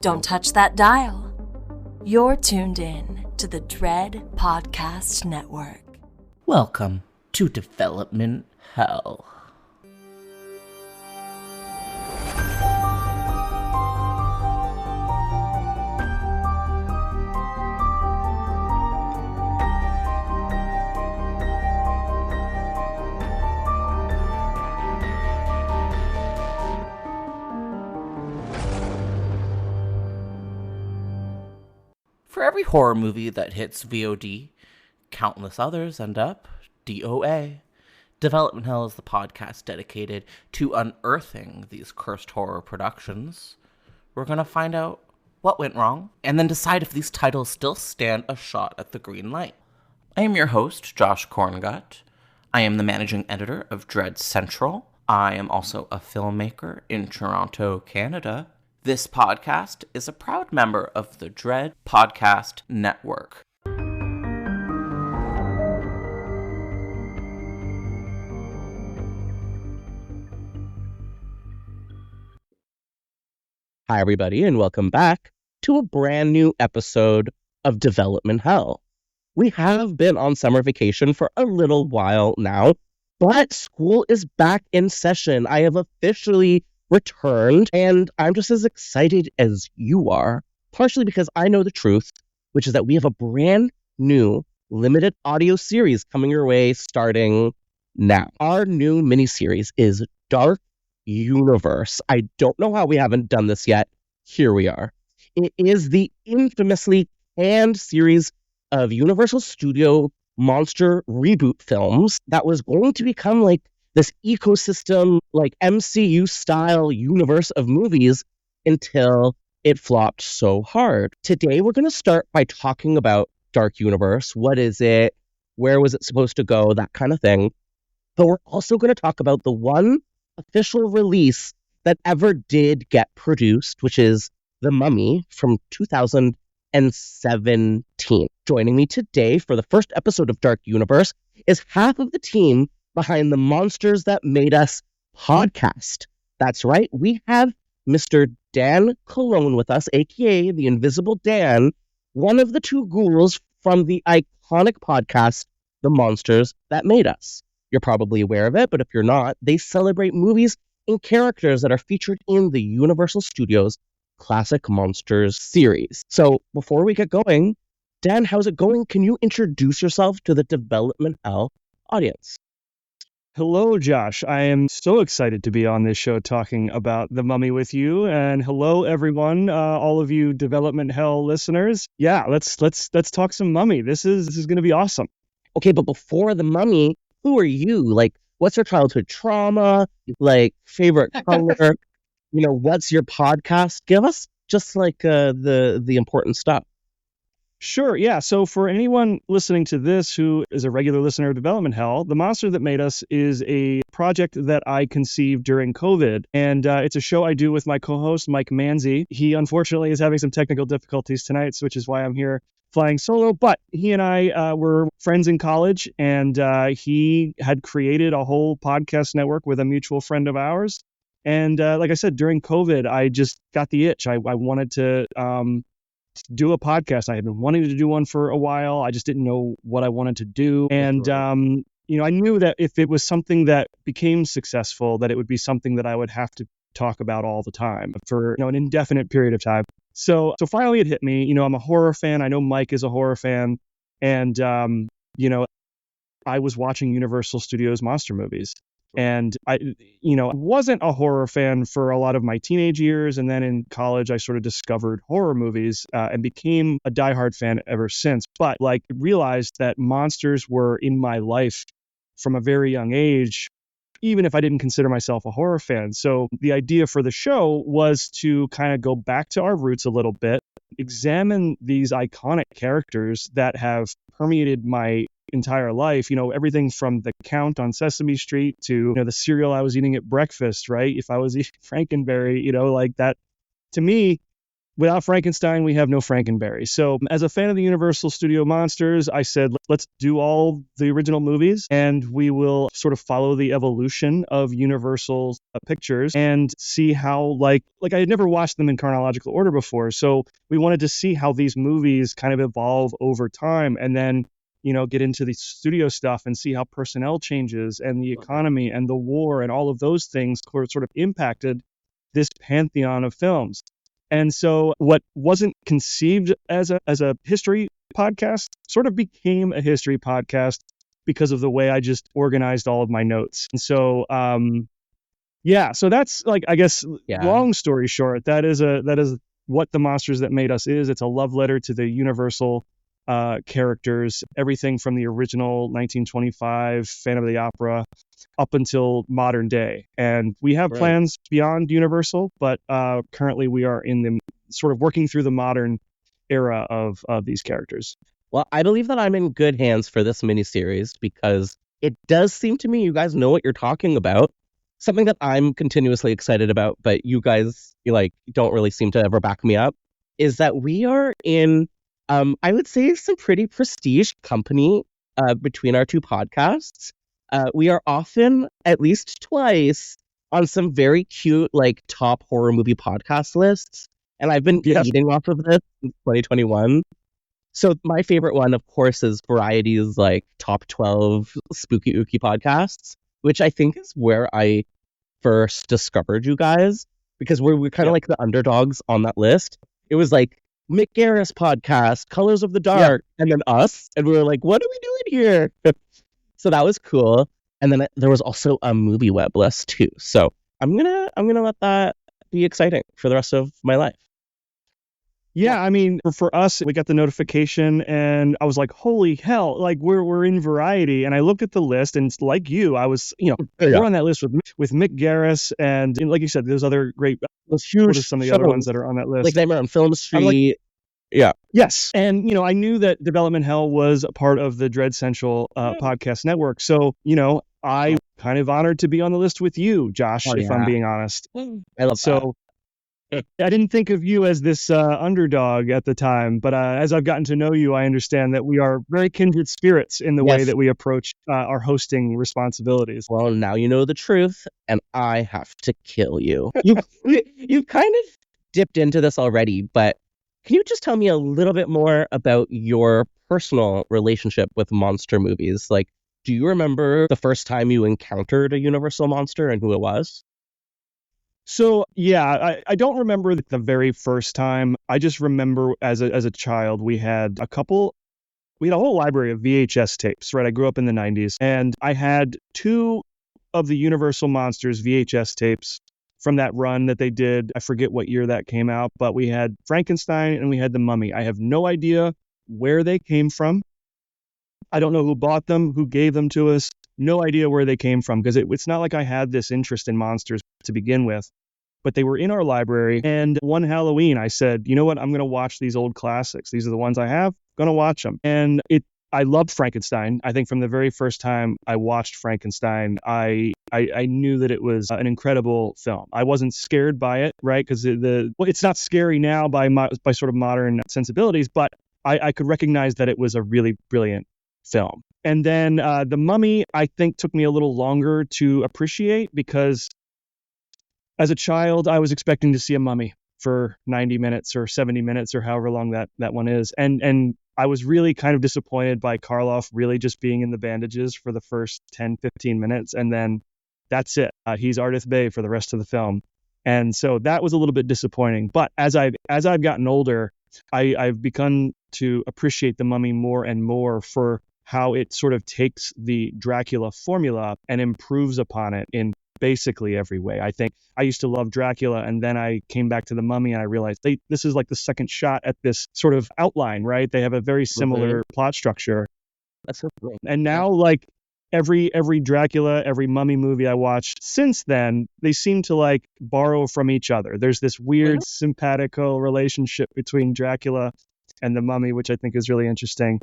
Don't touch that dial. You're tuned in to the Dread Podcast Network. Welcome to Development Hell. For every horror movie that hits V.O.D, countless others end up D.O.A. Development Hell is the podcast dedicated to unearthing these cursed horror productions. We're going to find out what went wrong, and then decide if these titles still stand a shot at the green light. I am your host, Josh Corngut. I am the managing editor of Dread Central. I am also a filmmaker in Toronto, Canada. This podcast is a proud member of the Dread Podcast Network. Hi, everybody, and welcome back to a brand new episode of Development Hell. We have been on summer vacation for a little while now, but school is back in session. I have officially returned, and I'm just as excited as you are, partially because I know the truth, which is that we have a brand new limited audio series coming your way starting now. Our new miniseries is Dark Universe. I don't know how we haven't done this yet. Here we are. It is the infamously canned series of Universal Studio monster reboot films that was going to become like this ecosystem, like MCU-style universe of movies until it flopped so hard. Today, we're going to start by talking about Dark Universe. What is it? Where was it supposed to go? That kind of thing. But we're also going to talk about the one official release that ever did get produced, which is The Mummy from 2017. Joining me today for the first episode of Dark Universe is half of the team behind the Monsters That Made Us podcast. That's right, we have Mr. Dan Colón with us, aka the Invisible Dan, one of the two ghouls from the iconic podcast, The Monsters That Made Us. You're probably aware of it, but if you're not, they celebrate movies and characters that are featured in the Universal Studios Classic Monsters series. So before we get going, Dan, how's it going? Can you introduce yourself to the Development Hell audience? Hello, Josh. I am so excited to be on this show talking about The Mummy with you. And hello, everyone, all of you Development Hell listeners. Yeah, let's talk some Mummy. This is going to be awesome. Okay, but before The Mummy, who are you? Like, what's your childhood trauma? Like, favorite color? What's your podcast? Give us just like the important stuff. Sure, yeah. So for anyone listening to this who is a regular listener of Development Hell, The Monster That Made Us is a project that I conceived during COVID. And it's a show I do with my co-host, Mike Manzi. He unfortunately is having some technical difficulties tonight, which is why I'm here flying solo. But he and I were friends in college, and he had created a whole podcast network with a mutual friend of ours. And like I said, during COVID, I just got the itch. I wanted to do a podcast. I had been wanting to do one for a while. I just didn't know what I wanted to do. And, I knew that if it was something that became successful, that it would be something that I would have to talk about all the time for, an indefinite period of time. So finally it hit me. I'm a horror fan. I know Mike is a horror fan. And, I was watching Universal Studios monster movies. And I wasn't a horror fan for a lot of my teenage years. And then in college, I sort of discovered horror movies and became a diehard fan ever since. But realized that monsters were in my life from a very young age, even if I didn't consider myself a horror fan. So the idea for the show was to kind of go back to our roots a little bit, examine these iconic characters that have permeated my entire life, everything from the Count on Sesame Street to, the cereal I was eating at breakfast, right? If I was eating Frankenberry, like that, to me, without Frankenstein, we have no Frankenberry. So as a fan of the Universal Studio monsters, I said, let's do all the original movies and we will sort of follow the evolution of Universal pictures and see how, like I had never watched them in chronological order before. So we wanted to see how these movies kind of evolve over time and then, get into the studio stuff and see how personnel changes and the economy and the war and all of those things sort of impacted this pantheon of films. And so what wasn't conceived as a history podcast sort of became a history podcast because of the way I just organized all of my notes. And so, so that's long story short, that is what The Monsters That Made Us is. It's a love letter to the Universal characters, everything from the original 1925 Phantom of the Opera up until modern day. And we have plans beyond Universal, but currently we are in the sort of working through the modern era of these characters. Well, I believe that I'm in good hands for this miniseries because it does seem to me you guys know what you're talking about. Something that I'm continuously excited about, but you guys don't really seem to ever back me up, is that we are in I would say some pretty prestige company between our two podcasts. We are often, at least twice, on some very cute, top horror movie podcast lists. And I've been eating off of this since 2021. So my favorite one, of course, is Variety's, top 12 spooky ooky podcasts, which I think is where I first discovered you guys, because we're kind of like the underdogs on that list. It was Mick Garris podcast, Colors of the Dark, and then us. And we were like, what are we doing here? So that was cool. And then there was also a movie web list too. So I'm gonna let that be exciting for the rest of my life. Yeah, I mean, for us, we got the notification and I was like, holy hell, we're in Variety. And I looked at the list and like you, I was, we're on that list with Mick Garris and like you said, there's other great, those huge, what are some of the other ones that are on that list? Like Nightmare on Film Street. Yeah. Yes. And, I knew that Development Hell was a part of the Dread Central podcast network. So, I kind of honored to be on the list with you, Josh, if I'm being honest. I love that. I didn't think of you as this underdog at the time, but as I've gotten to know you, I understand that we are very kindred spirits in the way that we approach our hosting responsibilities. Well, now you know the truth, and I have to kill you. You've kind of dipped into this already, but can you just tell me a little bit more about your personal relationship with monster movies? Do you remember the first time you encountered a Universal monster and who it was? So, I don't remember the very first time. I just remember as a child, we had a whole library of VHS tapes, right? I grew up in the 90s, and I had 2 of the Universal Monsters VHS tapes from that run that they did. I forget what year that came out, but we had Frankenstein and we had The Mummy. I have no idea where they came from. I don't know who bought them, who gave them to us. No idea where they came from, because it's not like I had this interest in monsters to begin with, but they were in our library. And one Halloween, I said, you know what? I'm going to watch these old classics. These are the ones I have. Going to watch them. And I loved Frankenstein. I think from the very first time I watched Frankenstein, I knew that it was an incredible film. I wasn't scared by it, right? Because it's not scary now by sort of modern sensibilities, but I could recognize that it was a really brilliant film. And then The Mummy, I think, took me a little longer to appreciate, because as a child, I was expecting to see a mummy for 90 minutes or 70 minutes or however long that one is. And I was really kind of disappointed by Karloff really just being in the bandages for the first 10, 15 minutes. And then that's it. He's Ardith Bay for the rest of the film. And so that was a little bit disappointing. But as I've gotten older, I've begun to appreciate The Mummy more and more for how it sort of takes the Dracula formula and improves upon it in basically every way. I think I used to love Dracula, and then I came back to The Mummy and I realized this is like the second shot at this sort of outline, right? They have a very similar plot structure. That's so cool. And now, every Dracula, every Mummy movie I watched since then, they seem to borrow from each other. There's this weird simpatico relationship between Dracula and The Mummy, which I think is really interesting.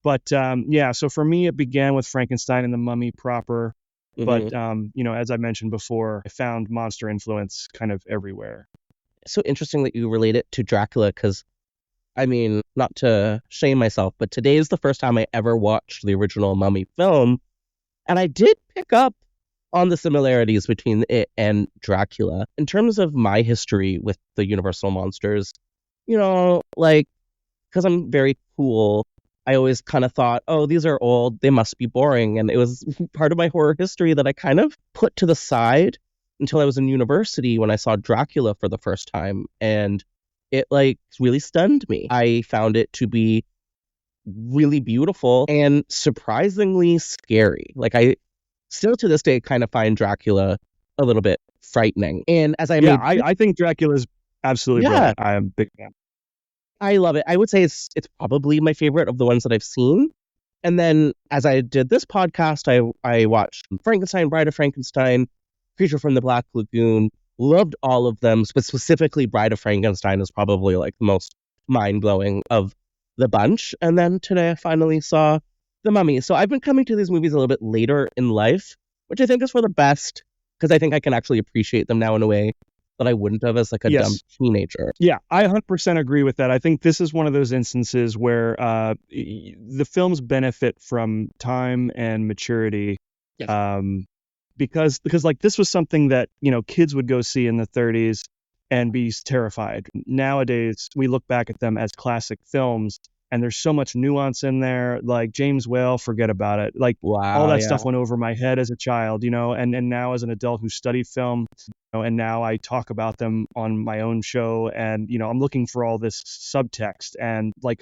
But so for me, it began with Frankenstein and The Mummy proper. But, as I mentioned before, I found monster influence kind of everywhere. It's so interesting that you relate it to Dracula because, I mean, not to shame myself, but today is the first time I ever watched the original Mummy film. And I did pick up on the similarities between it and Dracula. In terms of my history with the Universal monsters, like, because I'm very cool, I always kind of thought, oh, these are old, they must be boring. And it was part of my horror history that I kind of put to the side until I was in university when I saw Dracula for the first time. And it, like, really stunned me. I found it to be really beautiful and surprisingly scary. Like, I still to this day kind of find Dracula a little bit frightening. And as I think Dracula's absolutely brilliant. I am a big fan. I love it. I would say it's probably my favorite of the ones that I've seen. And then as I did this podcast, I watched Frankenstein, Bride of Frankenstein, Creature from the Black Lagoon, loved all of them, but specifically Bride of Frankenstein is probably like the most mind-blowing of the bunch. And then today I finally saw The Mummy. So I've been coming to these movies a little bit later in life, which I think is for the best, because I think I can actually appreciate them now in a way that I wouldn't have as like a dumb teenager. Yeah, I 100% agree with that. I think this is one of those instances where the films benefit from time and maturity. Yes. Because like this was something that, kids would go see in the 30s and be terrified. Nowadays, we look back at them as classic films, and there's so much nuance in there. Like James Whale, forget about it. Like all that stuff went over my head as a child, and now as an adult who studied film, and now I talk about them on my own show, and I'm looking for all this subtext, and like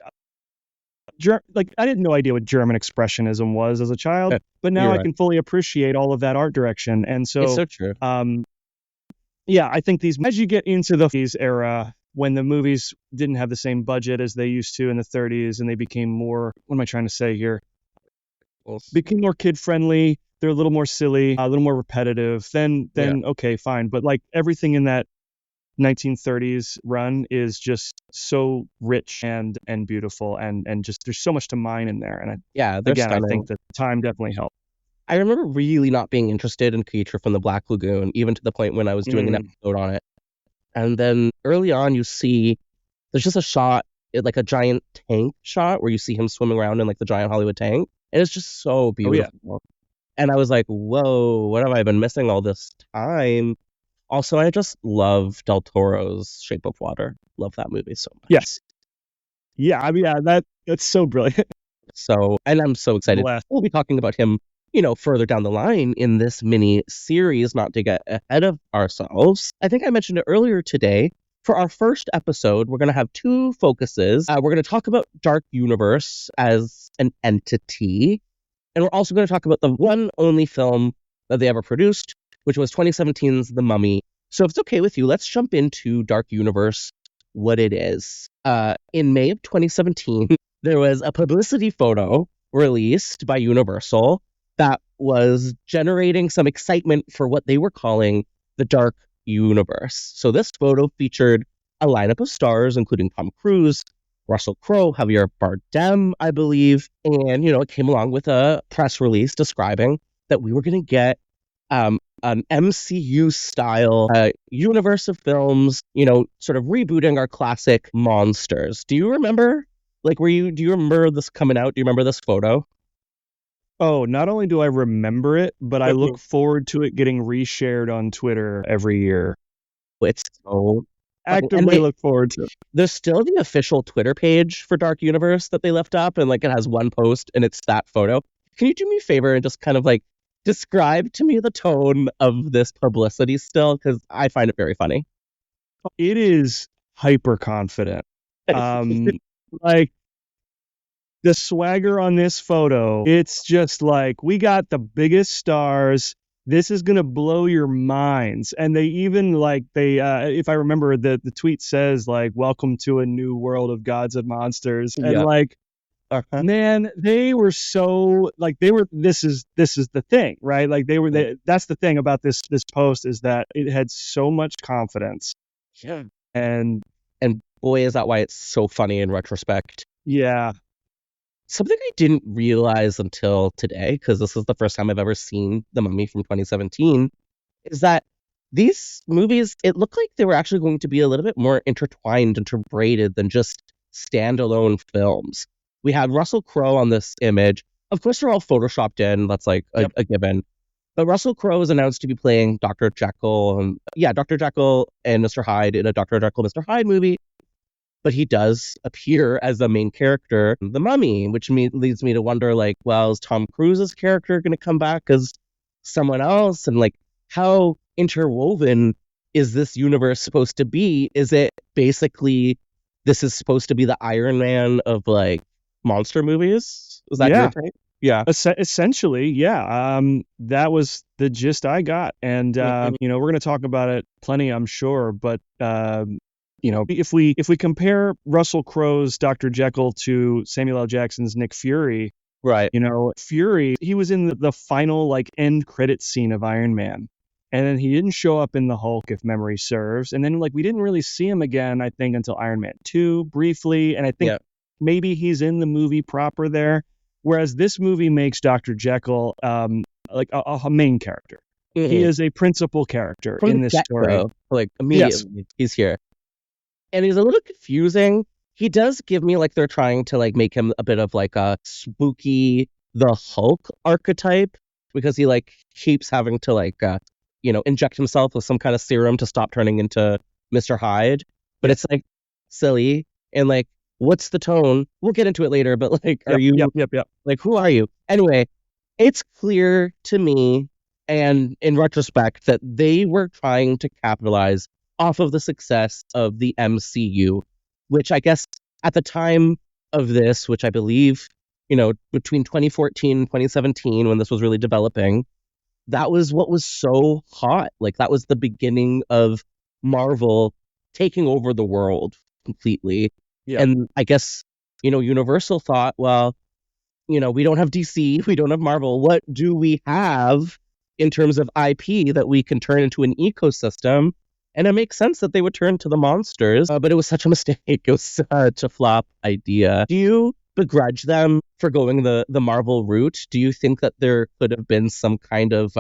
I had no idea what German expressionism was as a child, but now I can fully appreciate all of that art direction. And so it's so true. I think as you get into the 40s era, when the movies didn't have the same budget as they used to in the 30s, and they became more, what am I trying to say here? Became more kid friendly. They're a little more silly, a little more repetitive. Then okay, fine. But like everything in that 1930s run is just so rich and beautiful, and just there's so much to mine in there. And I think that time definitely helped. I remember really not being interested in Creature from the Black Lagoon, even to the point when I was doing an episode on it. And then early on, you see there's just a shot, like a giant tank shot, where you see him swimming around in like the giant Hollywood tank, and it's just so beautiful. Oh, yeah. And I was like, whoa, what have I been missing all this time? Also, I just love Del Toro's Shape of Water. Love that movie so much. Yes. Yeah, I mean, that's so brilliant. So, and I'm so excited. We'll be talking about him, further down the line in this mini series, not to get ahead of ourselves. I think I mentioned it earlier today. For our first episode, we're going to have two focuses. We're going to talk about Dark Universe as an entity. And we're also going to talk about the one only film that they ever produced, which was 2017's The Mummy. So if it's okay with you, let's jump into Dark Universe, what it is. In May of 2017, there was a publicity photo released by Universal that was generating some excitement for what they were calling the Dark Universe. So this photo featured a lineup of stars, including Tom Cruise, Russell Crowe, Javier Bardem, I believe. And, it came along with a press release describing that we were going to get an MCU-style universe of films, sort of rebooting our classic monsters. Do you remember? Like, do you remember this coming out? Do you remember this photo? Oh, not only do I remember it, but I look forward to it getting reshared on Twitter every year. It's so actively look forward to it. There's still the official Twitter page for Dark Universe that they left up, and like it has one post and it's that photo. Can you do me a favor and just kind of like describe to me the tone of this publicity still? Because I find it very funny. It is hyper confident. Like the swagger on this photo, it's just like, we got the biggest stars. This is going to blow your minds. And they even if I remember, the tweet says like, welcome to a new world of gods and monsters. And like, man, they were so like, this is the thing, right? Like that's the thing about this post, is that it had so much confidence. Yeah. And boy, is that why it's so funny in retrospect. Yeah. Something I didn't realize until today, because this is the first time I've ever seen The Mummy from 2017, is that these movies, it looked like they were actually going to be a little bit more intertwined, interbraided than just standalone films. We had Russell Crowe on this image. Of course, they're all photoshopped in. That's like a given. But Russell Crowe is announced to be playing Dr. Jekyll and Dr. Jekyll and Mr. Hyde in a Dr. Jekyll, Mr. Hyde movie. But he does appear as the main character, the Mummy, which leads me to wonder, like, well, is Tom Cruise's character going to come back as someone else? And like, how interwoven is this universe supposed to be? Is it basically this is supposed to be the Iron Man of like monster movies? Is that your take? Yeah. Essentially, yeah. That was the gist I got. And, we're going to talk about it plenty, I'm sure. But, if we compare Russell Crowe's Dr. Jekyll to Samuel L. Jackson's Nick Fury, right? Fury, he was in the final like end credit scene of Iron Man. And then he didn't show up in the Hulk, if memory serves. And then like we didn't really see him again, I think, until Iron Man 2 briefly. And I think maybe he's in the movie proper there. Whereas this movie makes Dr. Jekyll like a main character. Mm-hmm. He is a principal character in this story. Like immediately he's here. And he's a little confusing. He does give me like they're trying to like make him a bit of like a spooky, the Hulk archetype, because he like keeps having to like, inject himself with some kind of serum to stop turning into Mr. Hyde. But it's like silly. And like, what's the tone? We'll get into it later, but like, are you, like, who are you? Anyway, it's clear to me, and in retrospect, that they were trying to capitalize off of the success of the MCU, which I guess at the time of this, which I believe, between 2014 and 2017, when this was really developing, that was what was so hot. Like, that was the beginning of Marvel taking over the world completely. Yeah. And I guess, Universal thought, well, we don't have DC, we don't have Marvel. What do we have in terms of IP that we can turn into an ecosystem? And it makes sense that they would turn to the monsters, but it was such a mistake. It was such a flop idea. Do you begrudge them for going the Marvel route? Do you think that there could have been some kind of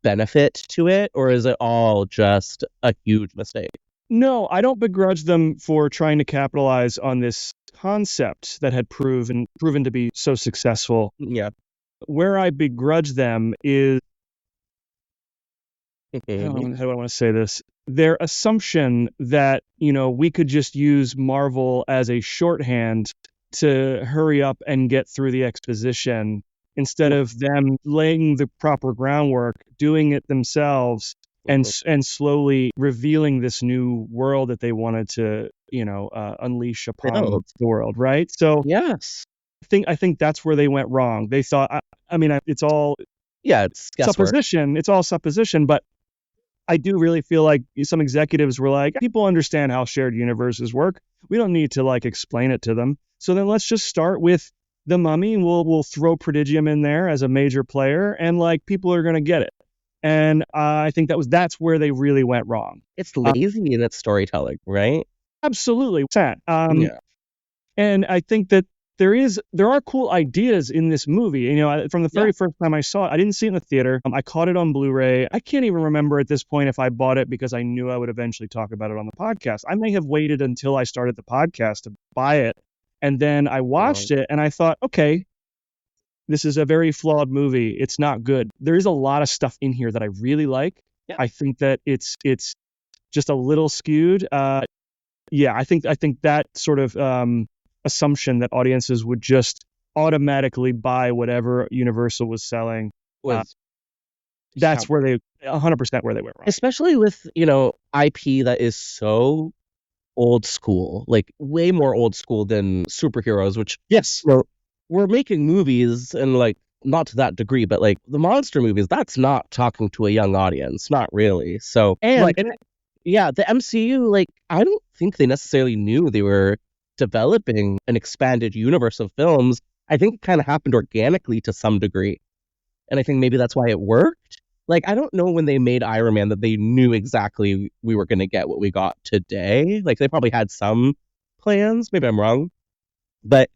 benefit to it, or is it all just a huge mistake? No, I don't begrudge them for trying to capitalize on this concept that had proven to be so successful. Yeah. Where I begrudge them is, how do I want to say this? Their assumption that, we could just use Marvel as a shorthand to hurry up and get through the exposition instead of them laying the proper groundwork, doing it themselves, and slowly revealing this new world that they wanted to, unleash upon the world, right? So yes, I think that's where they went wrong. They thought, it's all it's supposition. It's all supposition, but I do really feel like some executives were like, people understand how shared universes work. We don't need to like explain it to them. So then let's just start with the Mummy. We'll throw Prodigium in there as a major player, and like people are going to get it. And I think that's where they really went wrong. It's lazy in its storytelling, right? Absolutely. And I think that there are cool ideas in this movie. From the very first time I saw it, I didn't see it in the theater. I caught it on Blu-ray. I can't even remember at this point if I bought it because I knew I would eventually talk about it on the podcast. I may have waited until I started the podcast to buy it. And then I watched it and I thought, okay, this is a very flawed movie. It's not good. There is a lot of stuff in here that I really like. Yeah. I think that it's just a little skewed. I think that sort of assumption that audiences would just automatically buy whatever Universal was selling that's where they 100% where they went wrong. Especially with IP that is so old school, like way more old school than superheroes, which we're making movies and like not to that degree, but like the monster movies, that's not talking to a young audience, not really. So the MCU, like I don't think they necessarily knew they were developing an expanded universe of films. I think it kind of happened organically to some degree. And I think maybe that's why it worked. Like, I don't know when they made Iron Man that they knew exactly we were going to get what we got today. Like, they probably had some plans. Maybe I'm wrong. But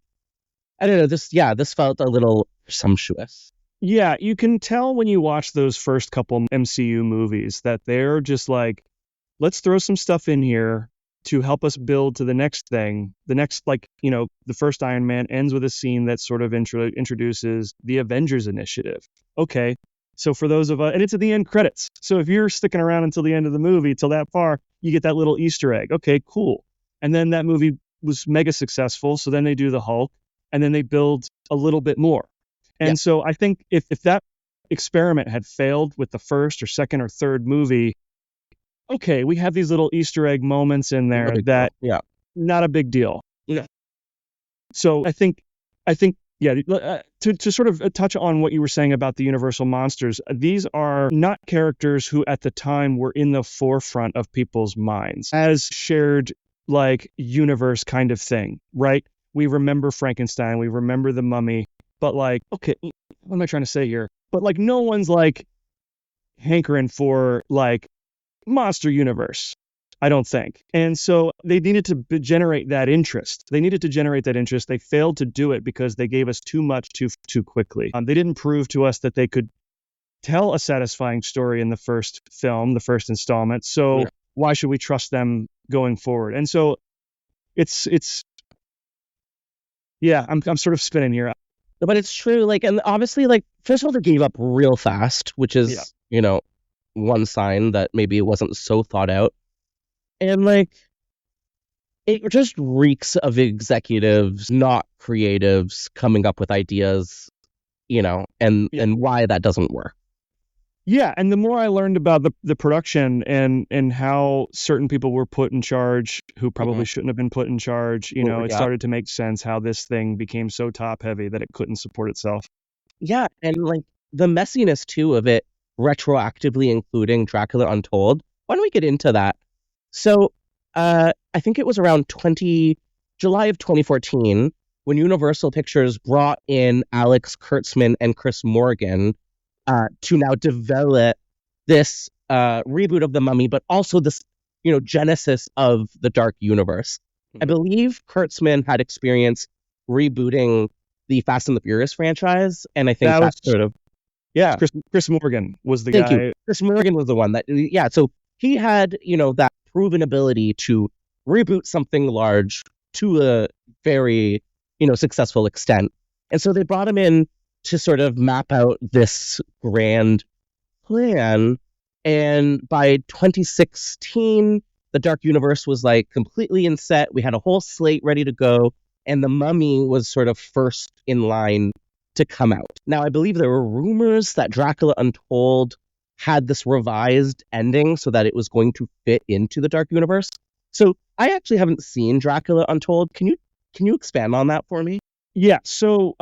I don't know. This felt a little presumptuous. Yeah, you can tell when you watch those first couple MCU movies that they're just like, let's throw some stuff in here to help us build to the next thing. The next, the first Iron Man ends with a scene that sort of introduces the Avengers Initiative. Okay, so for those of us, and it's at the end credits. So if you're sticking around until the end of the movie, till that far, you get that little Easter egg. Okay, cool. And then that movie was mega successful. So then they do the Hulk, and then they build a little bit more. And so I think if that experiment had failed with the first or second or third movie, okay, we have these little Easter egg moments in there that not a big deal. Yeah. So I think to sort of touch on what you were saying about the Universal monsters, these are not characters who at the time were in the forefront of people's minds as shared like universe kind of thing, right? We remember Frankenstein, we remember the Mummy, but like, okay, what am I trying to say here? But like no one's like hankering for like monster universe, I don't think. And so they needed to generate that interest. They failed to do it because they gave us too much too quickly. They didn't prove to us that they could tell a satisfying story in the first film, the first installment. So why should we trust them going forward? And so it's I'm sort of spinning here. But it's true, like, and obviously, like, first of all, they gave up real fast, which is, one sign that maybe it wasn't so thought out. And, like, it just reeks of executives, not creatives, coming up with ideas, and why that doesn't work. Yeah, and the more I learned about the production and how certain people were put in charge who probably shouldn't have been put in charge, it started to make sense how this thing became so top heavy that it couldn't support itself. Yeah, and like the messiness too of it retroactively including Dracula Untold. Why don't we get into that? So I think it was around July of 2014 when Universal Pictures brought in Alex Kurtzman and Chris Morgan to now develop this reboot of The Mummy, but also this, genesis of the Dark Universe. I believe Kurtzman had experience rebooting the Fast and the Furious franchise, and I think that was sort of... Yeah. Chris Morgan was the Thank guy. You. Chris Morgan was the one that... Yeah, so he had, that proven ability to reboot something large to a very, successful extent. And so they brought him in to sort of map out this grand plan. And by 2016, the Dark Universe was like completely in set. We had a whole slate ready to go. And The Mummy was sort of first in line to come out. Now, I believe there were rumors that Dracula Untold had this revised ending so that it was going to fit into the Dark Universe. So I actually haven't seen Dracula Untold. Can you expand on that for me? Yeah, so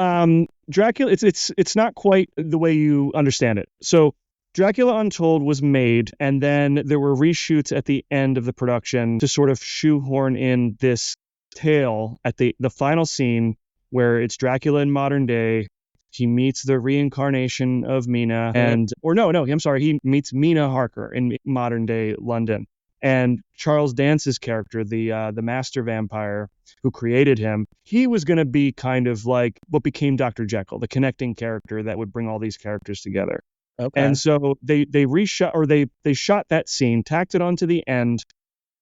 Dracula, it's not quite the way you understand it. So Dracula Untold was made, and then there were reshoots at the end of the production to sort of shoehorn in this tale at the final scene where it's Dracula in modern day. He meets the reincarnation of Mina, he meets Mina Harker in modern day London. And Charles Dance's character, the master vampire who created him, he was going to be kind of like what became Dr. Jekyll, the connecting character that would bring all these characters together. Okay. And so they reshot, or they shot that scene, tacked it onto the end,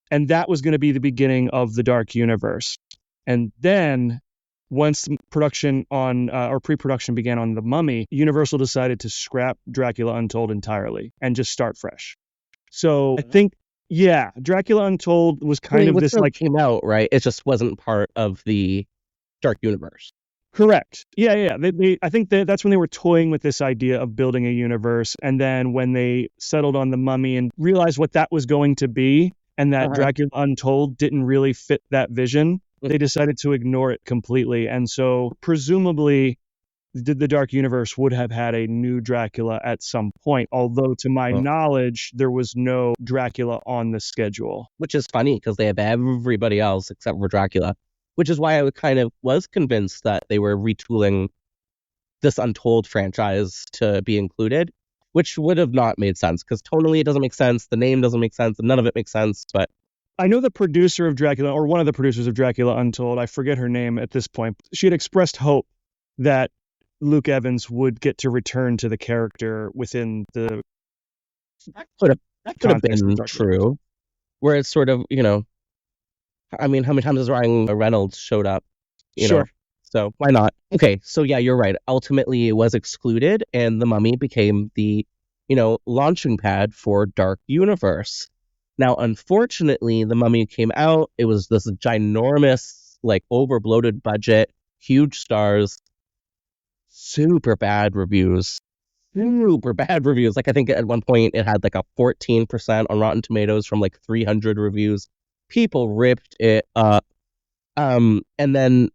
and that was going to be the beginning of the Dark Universe. And then once production on or pre-production began on The Mummy, Universal decided to scrap Dracula Untold entirely and just start fresh. So I think, Dracula Untold was kind of this like came out, right? It just wasn't part of the Dark Universe. Correct. Yeah. I think that's when they were toying with this idea of building a universe, and then when they settled on The Mummy and realized what that was going to be, and that Dracula Untold didn't really fit that vision, they decided to ignore it completely. And so presumably the Dark Universe would have had a new Dracula at some point, although to my knowledge, there was no Dracula on the schedule. Which is funny because they have everybody else except for Dracula, which is why I kind of was convinced that they were retooling this Untold franchise to be included, which would have not made sense because tonally it doesn't make sense, the name doesn't make sense, and none of it makes sense. But I know the producer of Dracula, or one of the producers of Dracula Untold, I forget her name at this point, she had expressed hope that Luke Evans would get to return to the character within the That could have context of been Dark Knight. true. Where it's sort of, I mean, how many times has Ryan Reynolds showed up? You know, Sure. so why not? Okay, so yeah, you're right. Ultimately, it was excluded, and The Mummy became the, launching pad for Dark Universe. Now, unfortunately, The Mummy came out. It was this ginormous, like, over-bloated budget, huge stars, super bad reviews. Super bad reviews. Like, I think at one point it had like a 14% on Rotten Tomatoes from like 300 reviews. People ripped it up. And then,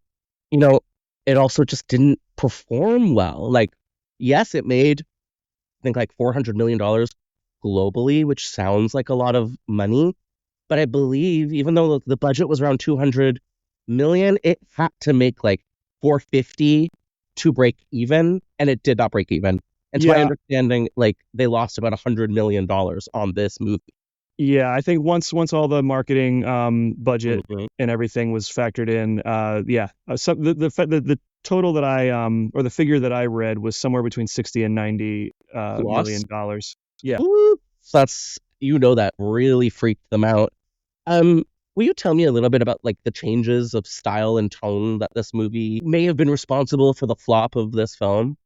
it also just didn't perform well. Like, yes, it made, I think, like $400 million globally, which sounds like a lot of money. But I believe, even though the budget was around 200 million, it had to make like 450 to break even, and it did not break even. And to my understanding, like, they lost about $100 million on this movie. Yeah, I think once all the marketing budget and everything was factored in, the total that I or the figure that I read was somewhere between 60 and 90 million dollars. Yeah. Ooh, that's, that really freaked them out. Will you tell me a little bit about like the changes of style and tone that this movie may have been responsible for the flop of this film?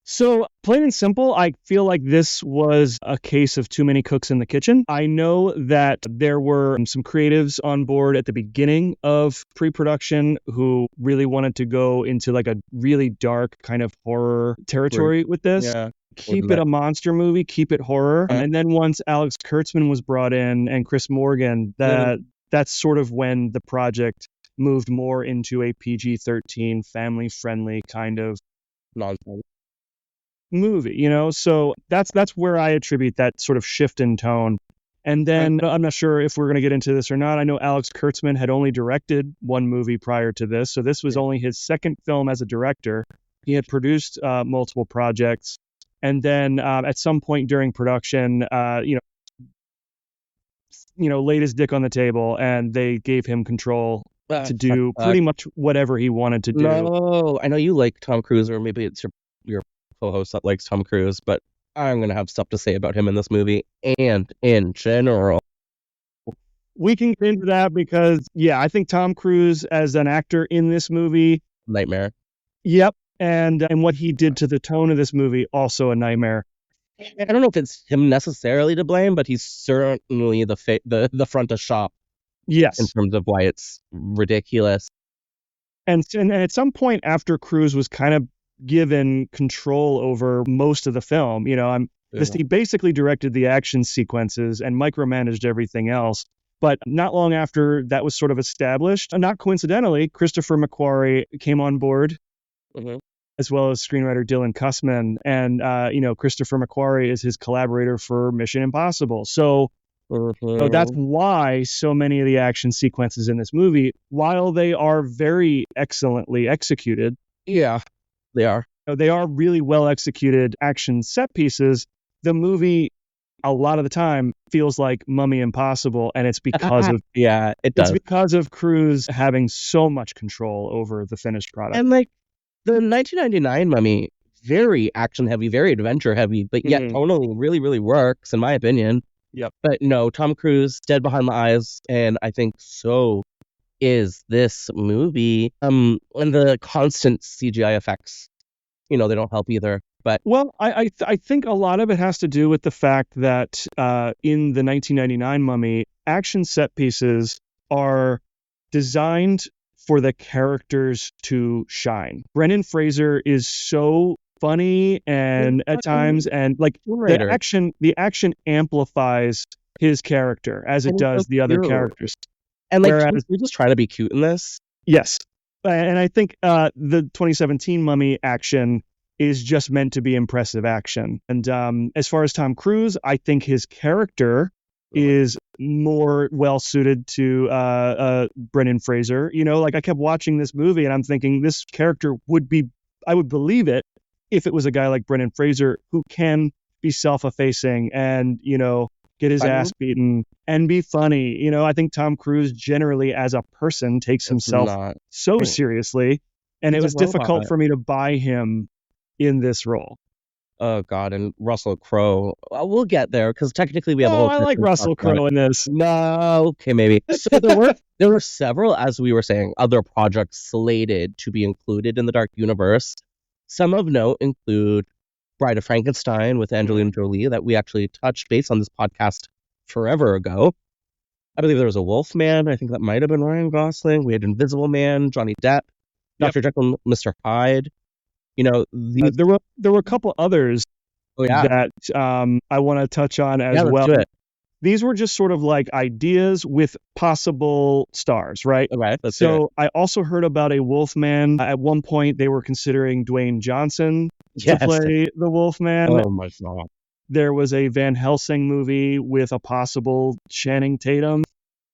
So, plain and simple, I feel like this was a case of too many cooks in the kitchen. I know that there were some creatives on board at the beginning of pre-production who really wanted to go into like a really dark kind of horror territory with this. Yeah. Keep it a monster movie, keep it horror. And then once Alex Kurtzman was brought in and Chris Morgan, that's sort of when the project moved more into a PG-13, family-friendly kind of nonsense movie, so that's where I attribute that sort of shift in tone. And then I'm not sure if we're going to get into this or not. I know Alex Kurtzman had only directed one movie prior to this, so this was only his second film as a director. He had produced multiple projects, and then at some point during production, laid his dick on the table, and they gave him control to do pretty much whatever he wanted to do. No, I know you like Tom Cruise, or maybe it's your co-host that likes Tom Cruise, but I'm going to have stuff to say about him in this movie and in general. We can get into that because, I think Tom Cruise as an actor in this movie... Nightmare. Yep. And what he did to the tone of this movie, also a nightmare. I don't know if it's him necessarily to blame, but he's certainly the front of shop. Yes. In terms of why it's ridiculous. And at some point after Cruise was kind of given control over most of the film, he basically directed the action sequences and micromanaged everything else. But not long after that was sort of established, not coincidentally, Christopher McQuarrie came on board, as well as screenwriter Dylan Cussman. And, Christopher McQuarrie is his collaborator for Mission Impossible. So that's why so many of the action sequences in this movie, while they are very excellently executed, they are. They are really well executed action set pieces. The movie, a lot of the time, feels like Mummy Impossible, and it's because of it does. It's because of Cruise having so much control over the finished product. And like the 1999 Mummy, very action heavy, very adventure heavy, but yet tonally really, really works in my opinion. Yep. But no, Tom Cruise, dead behind the eyes, and I think so is this movie. And the constant CGI effects, they don't help either. But I think a lot of it has to do with the fact that in the 1999 Mummy, action set pieces are designed for the characters to shine. Brendan Fraser is so funny and at times, and like the action amplifies his character as it does the other characters. And like, we're just trying to be cute in this. Yes. And I think the 2017 Mummy action is just meant to be impressive action. And as far as Tom Cruise, I think his character is more well suited to Brendan Fraser. Like I kept watching this movie and I'm thinking this character I would believe it if it was a guy like Brendan Fraser who can be self-effacing and, get his ass beaten and be funny. I think Tom Cruise generally as a person takes himself so seriously And He's it a was difficult robot. for me to buy him in this role. Oh God, and Russell Crowe. We'll get there because technically we have a Oh, whole. I like section to talk Russell about Crowe it. in this. No, okay, maybe. So there were several, as we were saying, other projects slated to be included in the Dark Universe. Some of note include Bride of Frankenstein with Angelina Jolie that we actually touched base on this podcast forever ago. I believe there was a Wolfman. I think that might have been Ryan Gosling. We had Invisible Man, Johnny Depp, Yep. Dr. Jekyll, Mr. Hyde. You know, these. There were a couple others Oh yeah, that I want to touch on as yeah. Let's well. do it. These were just sort of like ideas with possible stars, right? Okay, let's do it. So I also heard about a Wolfman. At one point, they were considering Dwayne Johnson Yes. to play the Wolfman. Oh my God. There was a Van Helsing movie with a possible Channing Tatum.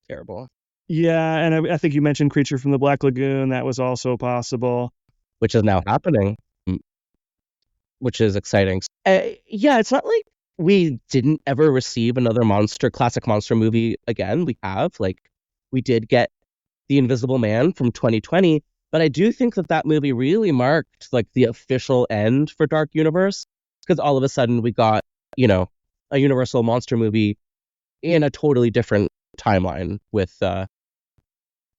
Terrible. Yeah, and I think you mentioned Creature from the Black Lagoon. That was also possible. Which is now happening, which is exciting. Yeah, it's not like we didn't ever receive another classic monster movie again. We have, like, we did get The Invisible Man from 2020, but I do think that movie really marked, like, the official end for Dark Universe, because all of a sudden we got, you know, a Universal monster movie in a totally different timeline with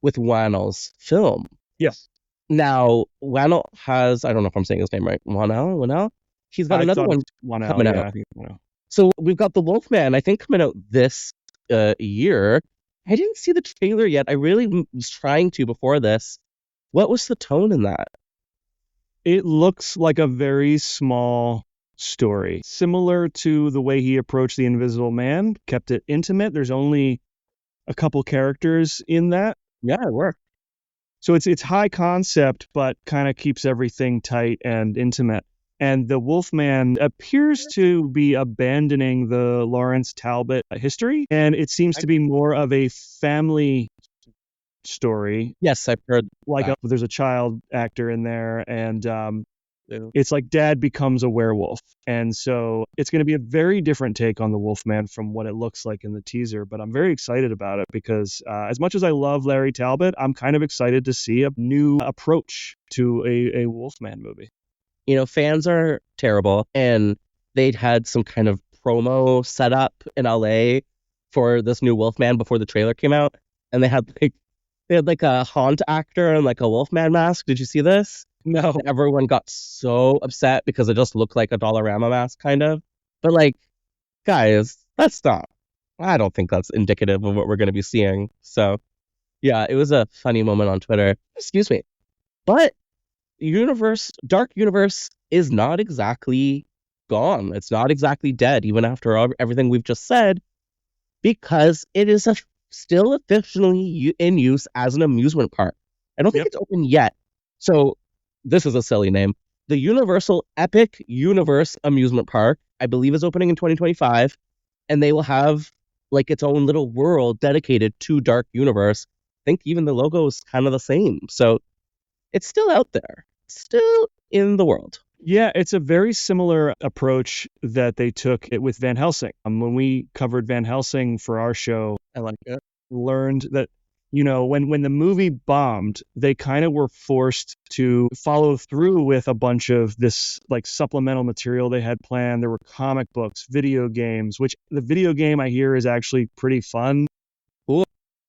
Wannell's film. Yes. Now, Wannell has, I don't know if I'm saying his name right, Wannell? He's got another one coming out. I think Wannell. So we've got The Wolfman, I think, coming out this year. I didn't see the trailer yet. I really was trying to before this. What was the tone in that? It looks like a very small story, similar to the way he approached The Invisible Man, kept it intimate. There's only a couple characters in that. Yeah, it worked. So it's high concept, but kind of keeps everything tight and intimate. And the Wolfman appears to be abandoning the Lawrence Talbot history, and it seems to be more of a family story. Yes, I've heard. Like there's a child actor in there, and it's like dad becomes a werewolf. And so it's going to be a very different take on the Wolfman from what it looks like in the teaser. But I'm very excited about it because as much as I love Larry Talbot, I'm kind of excited to see a new approach to a Wolfman movie. You know, fans are terrible, and they'd had some kind of promo set up in LA for this new Wolfman before the trailer came out, and they had like a haunt actor and like a Wolfman mask. Did you see this? No. And everyone got so upset because it just looked like a Dollarama mask, kind of. But like, guys, that's not. I don't think that's indicative of what we're going to be seeing. So, yeah, it was a funny moment on Twitter. Excuse me, but Dark Universe is not exactly gone. It's not exactly dead, even after everything we've just said, because it is still officially in use as an amusement park. I don't think it's open yet. So this is a silly name. The Universal Epic Universe Amusement Park, I believe, is opening in 2025, and they will have like its own little world dedicated to Dark Universe. I think even the logo is kind of the same. So it's still out there, still in the world. Yeah, it's a very similar approach that they took it with Van Helsing. When we covered Van Helsing for our show, I like it. Learned that, you know, when the movie bombed, they kind of were forced to follow through with a bunch of this like supplemental material they had planned. There were comic books, video games, which the video game I hear is actually pretty fun. Cool.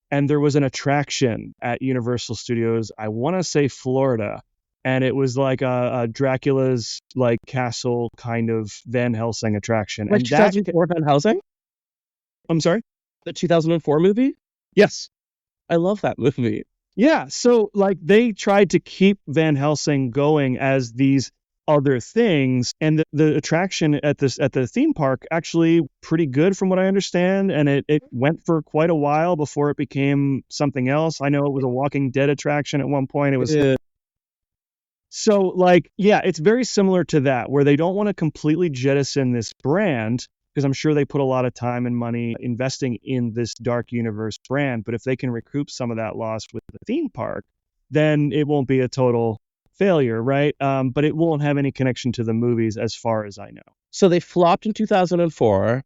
And there was an attraction at Universal Studios, I want to say Florida, and it was like a Dracula's like castle kind of Van Helsing attraction. Like 2004 Van Helsing? I'm sorry? The 2004 movie? Yes. I love that movie. Yeah, so like they tried to keep Van Helsing going as these other things, and the attraction at the theme park actually pretty good from what I understand, and it went for quite a while before it became something else. I know it was a Walking Dead attraction at one point. It was so like, yeah, it's very similar to that, where they don't want to completely jettison this brand, because I'm sure they put a lot of time and money investing in this Dark Universe brand. But if they can recoup some of that loss with the theme park, then it won't be a total failure, right? But it won't have any connection to the movies as far as I know. So they flopped in 2004.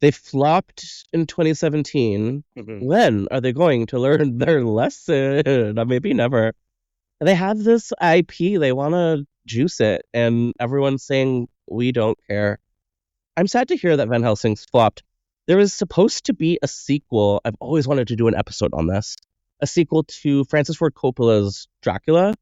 They flopped in 2017. Mm-hmm. When are they going to learn their lesson? Maybe never. They have this IP. They want to juice it, and everyone's saying we don't care. I'm sad to hear that Van Helsing's flopped. There was supposed to be a sequel. I've always wanted to do an episode on this. A sequel to Francis Ford Coppola's Dracula,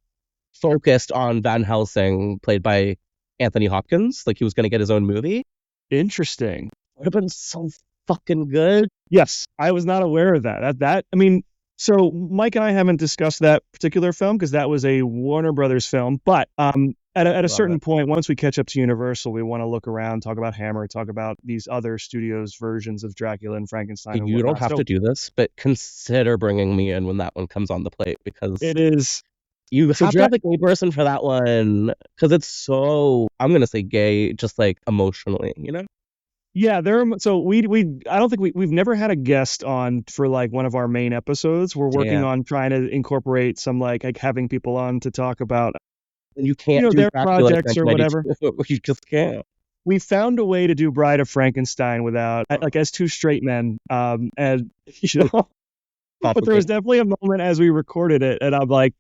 focused on Van Helsing, played by Anthony Hopkins. Like he was going to get his own movie. Interesting. Would have been so fucking good. Yes, I was not aware of that. I mean, so Mike and I haven't discussed that particular film because that was a Warner Brothers film. But at a certain point, once we catch up to Universal, we want to look around, talk about Hammer, talk about these other studios' versions of Dracula and Frankenstein. And You don't whatnot. have to do this, but consider bringing me in when that one comes on the plate, because It is. you have to have a gay person for that one, because it's so, I'm going to say gay, just like emotionally, you know? Yeah, so we I don't think we've never had a guest on for like one of our main episodes. We're working on trying to incorporate some like having people on to talk about And you can't do their Dracula projects or whatever. You just can't. We found a way to do Bride of Frankenstein without like as two straight men, and but there was definitely a moment as we recorded it, and I'm like,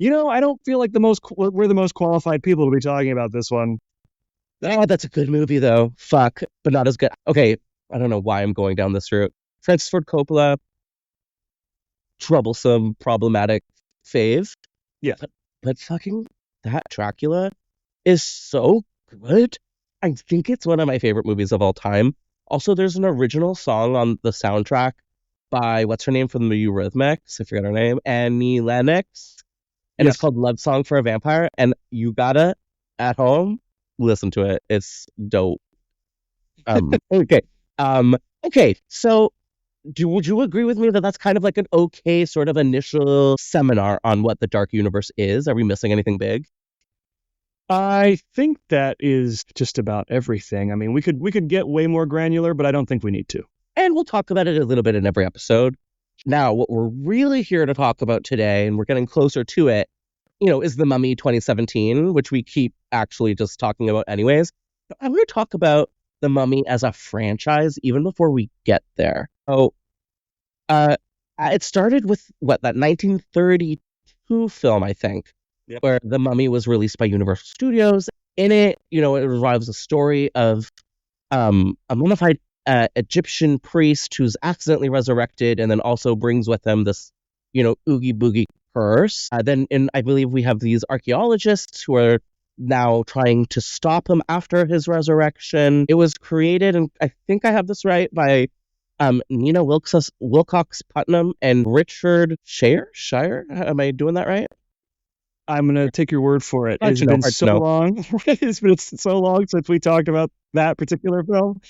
I don't feel like we're the most qualified people to be talking about this one. Oh, that's a good movie, though. Fuck, but not as good. Okay, I don't know why I'm going down this route. Francis Ford Coppola, troublesome, problematic fave. Yeah. But fucking that Dracula is so good. I think it's one of my favorite movies of all time. Also, there's an original song on the soundtrack by, what's her name from the Eurythmics? I forget her name. Annie Lennox. And it's called Love Song for a Vampire. And you gotta, at home, listen to it. It's dope. Okay. Okay. So, would you agree with me that that's kind of like an okay sort of initial seminar on what the Dark Universe is? Are we missing anything big? I think that is just about everything. I mean, we could get way more granular, but I don't think we need to. And we'll talk about it a little bit in every episode. Now, what we're really here to talk about today, and we're getting closer to it, is The Mummy 2017, which we keep actually just talking about anyways. But I'm going to talk about The Mummy as a franchise even before we get there. So, it started with, that 1932 film, I think, where The Mummy was released by Universal Studios. In it, it revives a story of a mummified Egyptian priest who's accidentally resurrected and then also brings with him this, oogie boogie curse. Then I believe we have these archaeologists who are now trying to stop him after his resurrection. It was created, and I think I have this right, by Nina Wilcox Putnam and Richard Shire. Am I doing that right? I'm going to take your word for it. It's been so long. It's been so long since we talked about that particular film.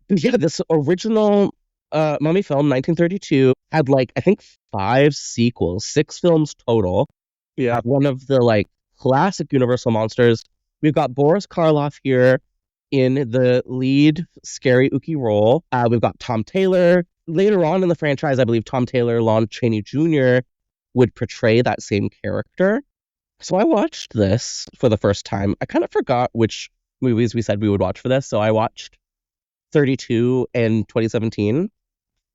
This original Mummy film, 1932, had I think 5 sequels, 6 films total. Yeah. One of the classic Universal monsters. We've got Boris Karloff here in the lead scary Ookie role. We've got Tom Taylor. Later on in the franchise, I believe Tom Taylor, Lon Chaney Jr. would portray that same character. So I watched this for the first time. I kind of forgot which movies we said we would watch for this. So I watched 32 and 2017.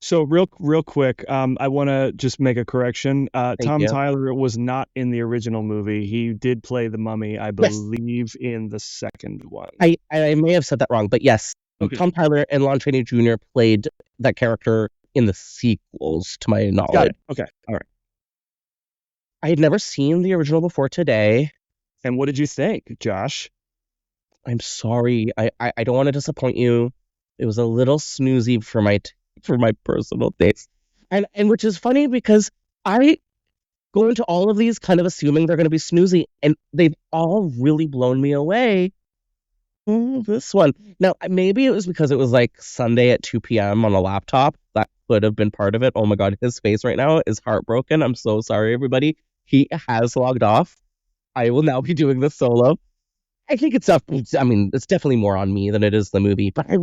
So real quick, I want to just make a correction. Tom Tyler was not in the original movie. He did play the Mummy, I believe, in the second one. I may have said that wrong, but yes, okay. Tom Tyler and Lon Chaney Jr. played that character in the sequels, to my knowledge. Got it. Okay, all right. I had never seen the original before today. And what did you think, Josh? I'm sorry. I don't want to disappoint you. It was a little snoozy for my personal taste. And which is funny because I go into all of these kind of assuming they're going to be snoozy, and they've all really blown me away. This one. Now, maybe it was because it was Sunday at 2 p.m. on a laptop. That could have been part of it. Oh my God, his face right now is heartbroken. I'm so sorry, everybody. He has logged off. I will now be doing this solo. I think it's definitely more on me than it is the movie. But I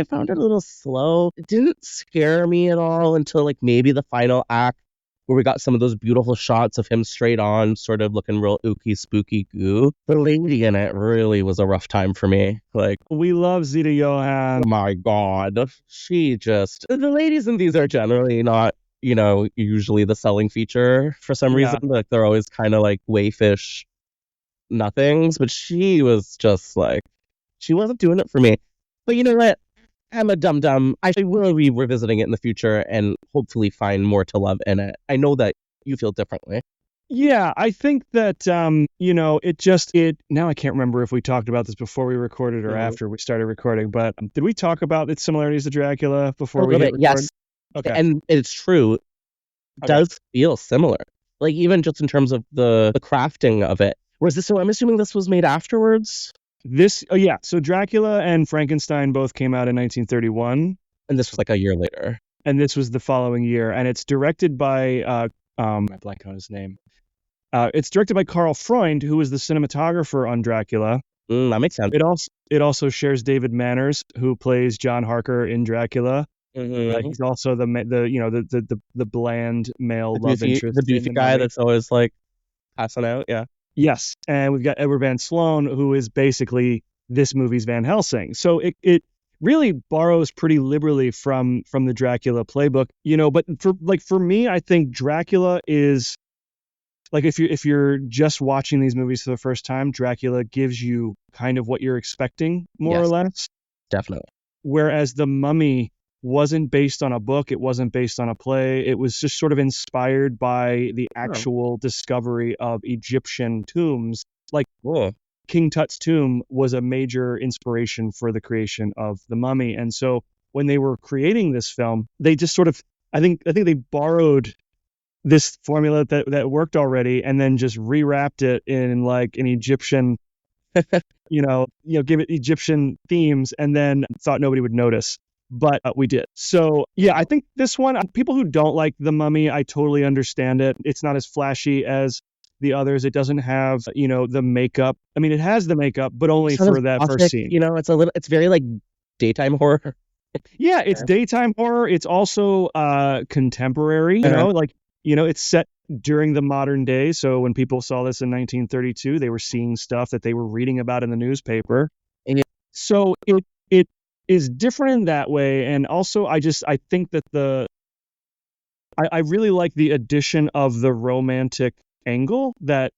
found it a little slow. It didn't scare me at all until maybe the final act, where we got some of those beautiful shots of him straight on, sort of looking real ooky, spooky goo. The lady in it really was a rough time for me. We love Zita Johann. Oh my God. The ladies in these are generally not, usually the selling feature for some Yeah. reason. Like they're always kind of like wayfish nothings, but she was just like, she wasn't doing it for me. But you know what? I'm a dum-dum. I will be revisiting it in the future and hopefully find more to love in it. I know that you feel differently. Yeah, I think that now I can't remember if we talked about this before we recorded or after we started recording, but did we talk about its similarities to Dracula before we hit record? Yes. Okay. And it's true. It does feel similar. Like even just in terms of the crafting of it. So I'm assuming this was made afterwards? So Dracula and Frankenstein both came out in 1931. And this was like a year later. And this was the following year. And it's directed by, I blank on his name. It's directed by Karl Freund, who was the cinematographer on Dracula. That makes sense. It also shares David Manners, who plays John Harker in Dracula. Mm-hmm. He's also the bland male love interest. The beefy guy that's always like passing out, yeah. Yes, and we've got Edward Van Sloan, who is basically this movie's Van Helsing. So it really borrows pretty liberally from the Dracula playbook, But for me, I think Dracula is like if you're just watching these movies for the first time, Dracula gives you kind of what you're expecting, more or less. Definitely. Whereas The Mummy wasn't based on a book, it wasn't based on a play, it was just sort of inspired by the actual discovery of Egyptian tombs. Like King Tut's tomb was a major inspiration for the creation of The Mummy. And so when they were creating this film, they just sort of, I think they borrowed this formula that worked already and then just rewrapped it in like an Egyptian, give it Egyptian themes and then thought nobody would notice. But we did. So, yeah, I think this one, people who don't like The Mummy, I totally understand it. It's not as flashy as the others. It doesn't have, the makeup. I mean, it has the makeup, but only for that first scene. It's very like daytime horror. Yeah, it's daytime horror. It's also contemporary, it's set during the modern day. So when people saw this in 1932, they were seeing stuff that they were reading about in the newspaper. So it is different in that way. And also, I think that I really like the addition of the romantic angle that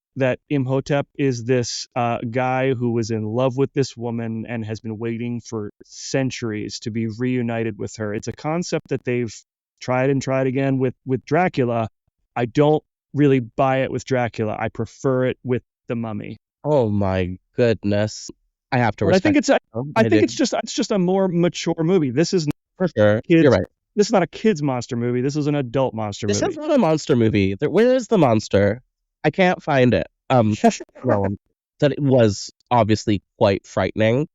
Imhotep is this guy who was in love with this woman and has been waiting for centuries to be reunited with her. It's a concept that they've tried and tried again with Dracula. I don't really buy it with Dracula. I prefer it with The Mummy. Oh my goodness. I have to respect. I think it's just a more mature movie. This is for sure. You're right. This is not a kid's monster movie. This is an adult monster movie. This is not a monster movie. Where is the monster? I can't find it. That it was obviously quite frightening,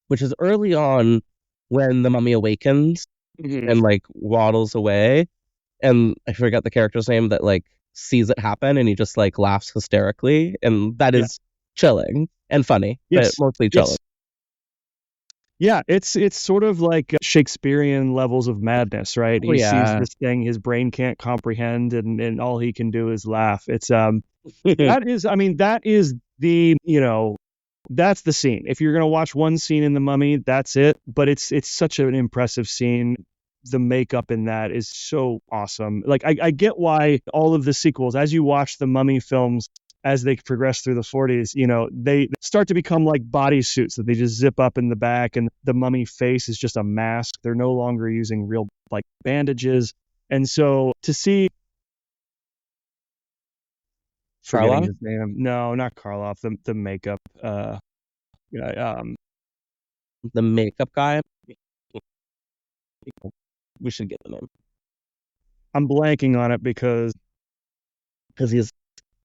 which is early on when the mummy awakens and like waddles away, and I forget the character's name that like sees it happen and he just like laughs hysterically, and that is chilling and funny, but mostly chilling. Yeah, it's sort of like Shakespearean levels of madness, right? He sees this thing his brain can't comprehend, and all he can do is laugh. It's that is the that's the scene. If you're gonna watch one scene in The Mummy, that's it. But it's such an impressive scene. The makeup in that is so awesome. Like I get why all of the sequels, as you watch the Mummy films, as they progress through the 40s, they start to become like bodysuits that they just zip up in the back, and the mummy face is just a mask. They're no longer using real like bandages. And so to see Karloff? His name. No, not Karloff. The makeup. The makeup guy. We should get the name. I'm blanking on it because he's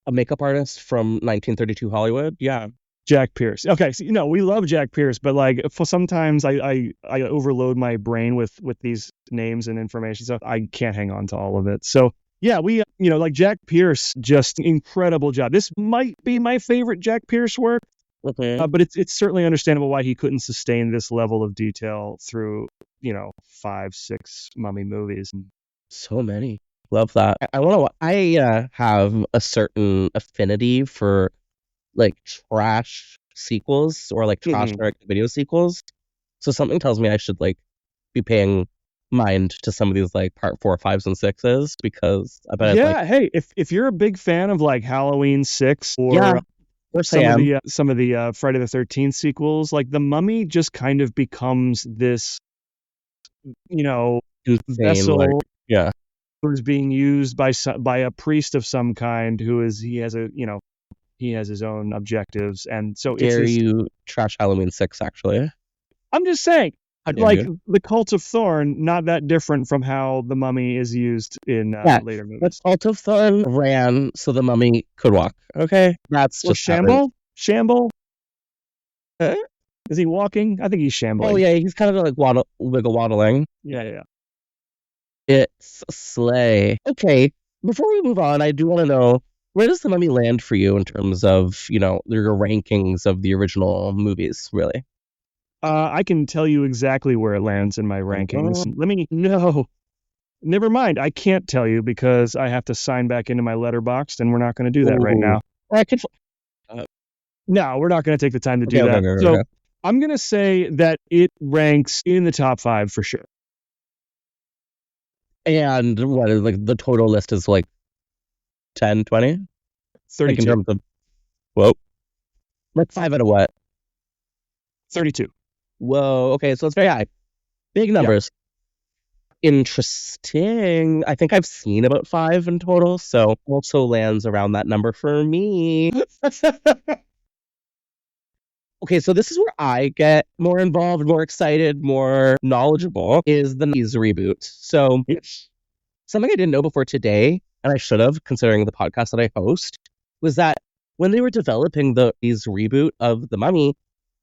a makeup artist from 1932 Hollywood. Yeah. Jack Pierce. Okay, so, we love Jack Pierce, but like sometimes I overload my brain with these names and information, so I can't hang on to all of it. So yeah, we like Jack Pierce, just incredible job. This might be my favorite Jack Pierce work, but it's certainly understandable why he couldn't sustain this level of detail through 5-6 mummy movies. So many. Love that. I have a certain affinity for like trash sequels or like trash direct video sequels. So something tells me I should like be paying mind to some of these like part 4, 5s, and 6s because I bet it's like, hey, if you're a big fan of like Halloween 6 or yeah, of course I am. some of the Friday the 13th sequels, like The Mummy just kind of becomes this, Insane, vessel like, yeah, who's being used by a priest of some kind he has his own objectives, and so dare it's this, you trash Halloween 6 actually? I'm just saying, How dare like you? the Cult of Thorn, not that different from how the Mummy is used in later The movies. Cult of Thorn ran so the mummy could walk. Okay, that's Or just happened. Shamble? Huh? Is he walking? I think he's shambling. Oh yeah, he's kind of like wiggle waddling. Yeah. It's slay. Okay, before we move on, I do want to know, where does the Mummy land for you in terms of, your rankings of the original movies, really? I can tell you exactly where it lands in my rankings. No, never mind. I can't tell you because I have to sign back into my Letterboxd, and we're not going to do that right now. I could. No, we're not going to take the time to do Okay, that. okay, So okay. I'm going to say that it ranks in the top 5 for sure. And what is like the total list is like 10, 20? Like in 32. terms of, whoa, like 5 out of what? 32. Whoa, okay, so it's very high. Big numbers. Interesting. I think I've seen about 5 in total, so also lands around that number for me. Okay, so this is where I get more involved, more excited, more knowledgeable, is the Manzi reboot. So something I didn't know before today, and I should have, considering the podcast that I host, was that when they were developing the reboot of The Mummy,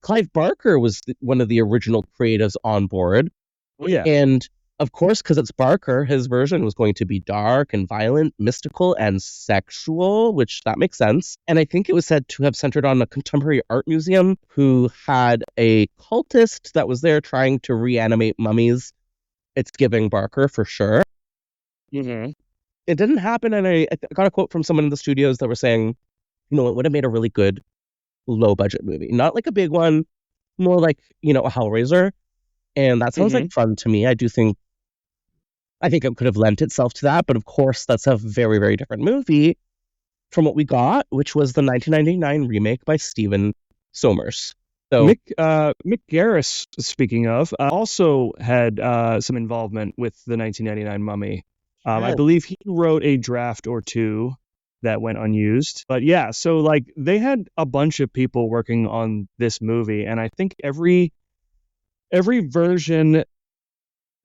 Clive Barker was one of the original creatives on board. Oh, yeah. And of course, because it's Barker, his version was going to be dark and violent, mystical and sexual, which that makes sense. And I think it was said to have centered on a contemporary art museum who had a cultist that was there trying to reanimate mummies. It's giving Barker for sure. Mm-hmm. It didn't happen, and I got a quote from someone in the studios that were saying, it would have made a really good low-budget movie. Not like a big one, more like, a Hellraiser. And that sounds like fun to me. I think it could have lent itself to that, but of course that's a very, very different movie from what we got, which was the 1999 remake by Steven Sommers. So Mick Garris, speaking of, also had some involvement with the 1999 Mummy. I believe he wrote a draft or two that went unused. But yeah, so like they had a bunch of people working on this movie, and I think every version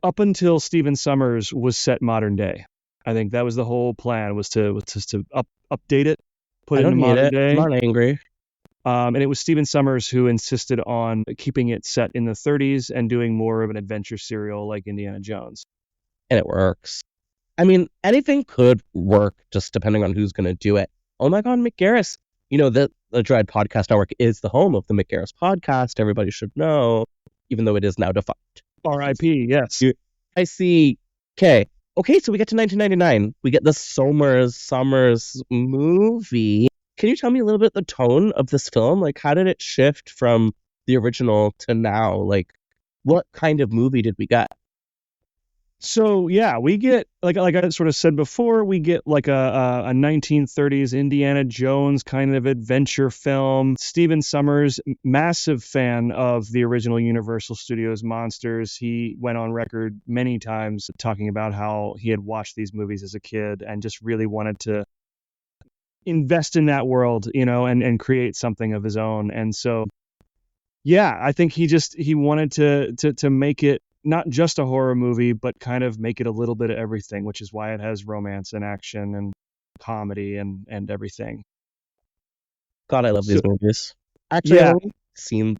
up until Steven Sommers was set modern day. I think that was the whole plan, was to update it, put it in modern day. I'm not angry. And it was Steven Sommers who insisted on keeping it set in the 30s and doing more of an adventure serial like Indiana Jones. And it works. I mean, anything could work just depending on who's going to do it. Oh my God, Mick Garris. The Dread Podcast Network is the home of the Mick Garris podcast. Everybody should know, even though it is now defunct. R.I.P., yes. I see. Okay, so we get to 1999. We get the Sommers movie. Can you tell me a little bit the tone of this film? Like, how did it shift from the original to now? Like, what kind of movie did we get? So yeah, we get like I sort of said before, we get like a 1930s Indiana Jones kind of adventure film. Steven Sommers, massive fan of the original Universal Studios monsters. He went on record many times talking about how he had watched these movies as a kid and just really wanted to invest in that world, and create something of his own. And so, yeah, I think he wanted to make it not just a horror movie, but kind of make it a little bit of everything, which is why it has romance and action and comedy and everything. God, I love these movies. Actually, I've only seen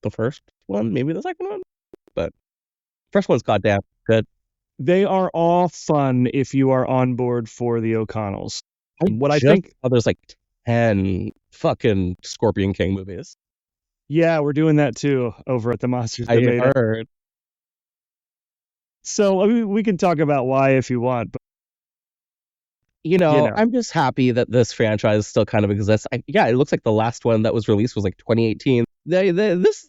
the first one, maybe the second one, but first one's goddamn good. They are all fun if you are on board for the O'Connells. I think there's like 10 fucking Scorpion King movies. Yeah, we're doing that too over at the Monsters That Made It. I heard. So we can talk about why if you want, but I'm just happy that this franchise still kind of exists. It looks like the last one that was released was like 2018. This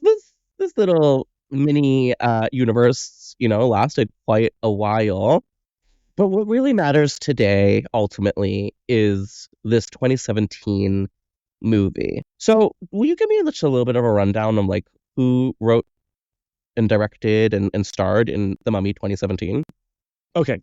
little mini universe it's, lasted quite a while. But what really matters today, ultimately, is this 2017 movie. So will you give me just a little bit of a rundown on like who wrote and directed and starred in The Mummy 2017? Okay.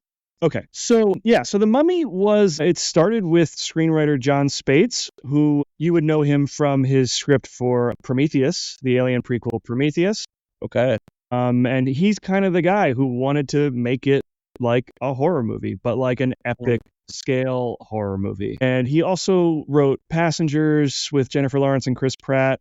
So The Mummy it started with screenwriter John Spates, who you would know him from his script for Prometheus, the Alien prequel Prometheus. Okay. And he's kind of the guy who wanted to make it like a horror movie, but like an epic scale horror movie. And he also wrote Passengers with Jennifer Lawrence and Chris Pratt.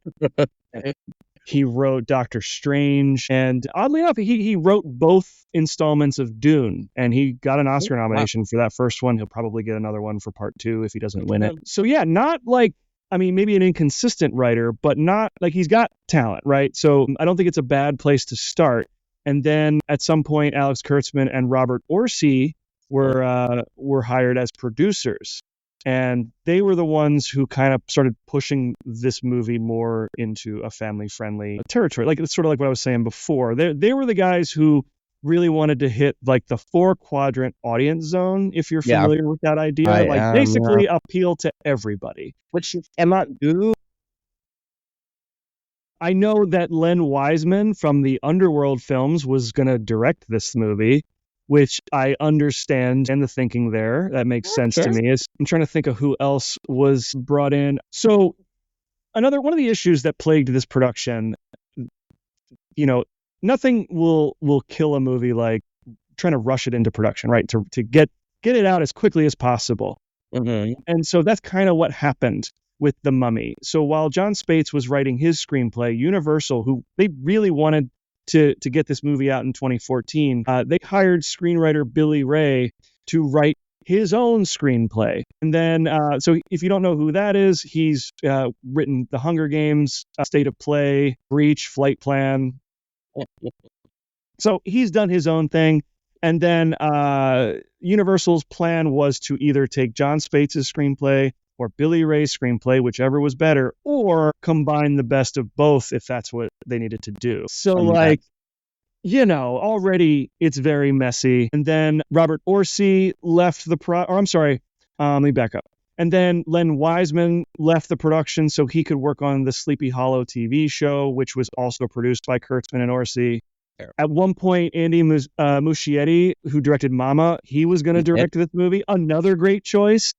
He wrote Doctor Strange, and oddly enough, he wrote both installments of Dune, and he got an Oscar nomination for that first one. He'll probably get another one for part 2 if he doesn't win it. So yeah, not like, I mean, maybe an inconsistent writer, but not like, he's got talent, right? So I don't think it's a bad place to start. And then at some point, Alex Kurtzman and Robert Orci were hired as producers. And they were the ones who kind of started pushing this movie more into a family-friendly territory. Like, it's sort of like what I was saying before. They were the guys who really wanted to hit like the 4-quadrant audience zone, if you're familiar with that idea. Basically appeal to everybody. Which you cannot do. I know that Len Wiseman from the Underworld films was going to direct this movie, which I understand, and the thinking there. That makes sense to me. I'm trying to think of who else was brought in. So another one of the issues that plagued this production, nothing will kill a movie like trying to rush it into production, right? To get it out as quickly as possible. Mm-hmm. And so that's kind of what happened with The Mummy. So while John Spates was writing his screenplay, Universal, who they really wanted to get this movie out in 2014, they hired screenwriter Billy Ray to write his own screenplay. And then, so if you don't know who that is, he's written The Hunger Games, State of Play, Breach, Flight Plan. So he's done his own thing. And then Universal's plan was to either take John Spates' screenplay or Billy Ray's screenplay, whichever was better, or combine the best of both if that's what they needed to do. So already it's very messy. And then Robert Orci left let me back up. And then Len Wiseman left the production so he could work on the Sleepy Hollow TV show, which was also produced by Kurtzman and Orci. At one point, Andy Muschietti, who directed Mama, he was going to direct this movie. Another great choice.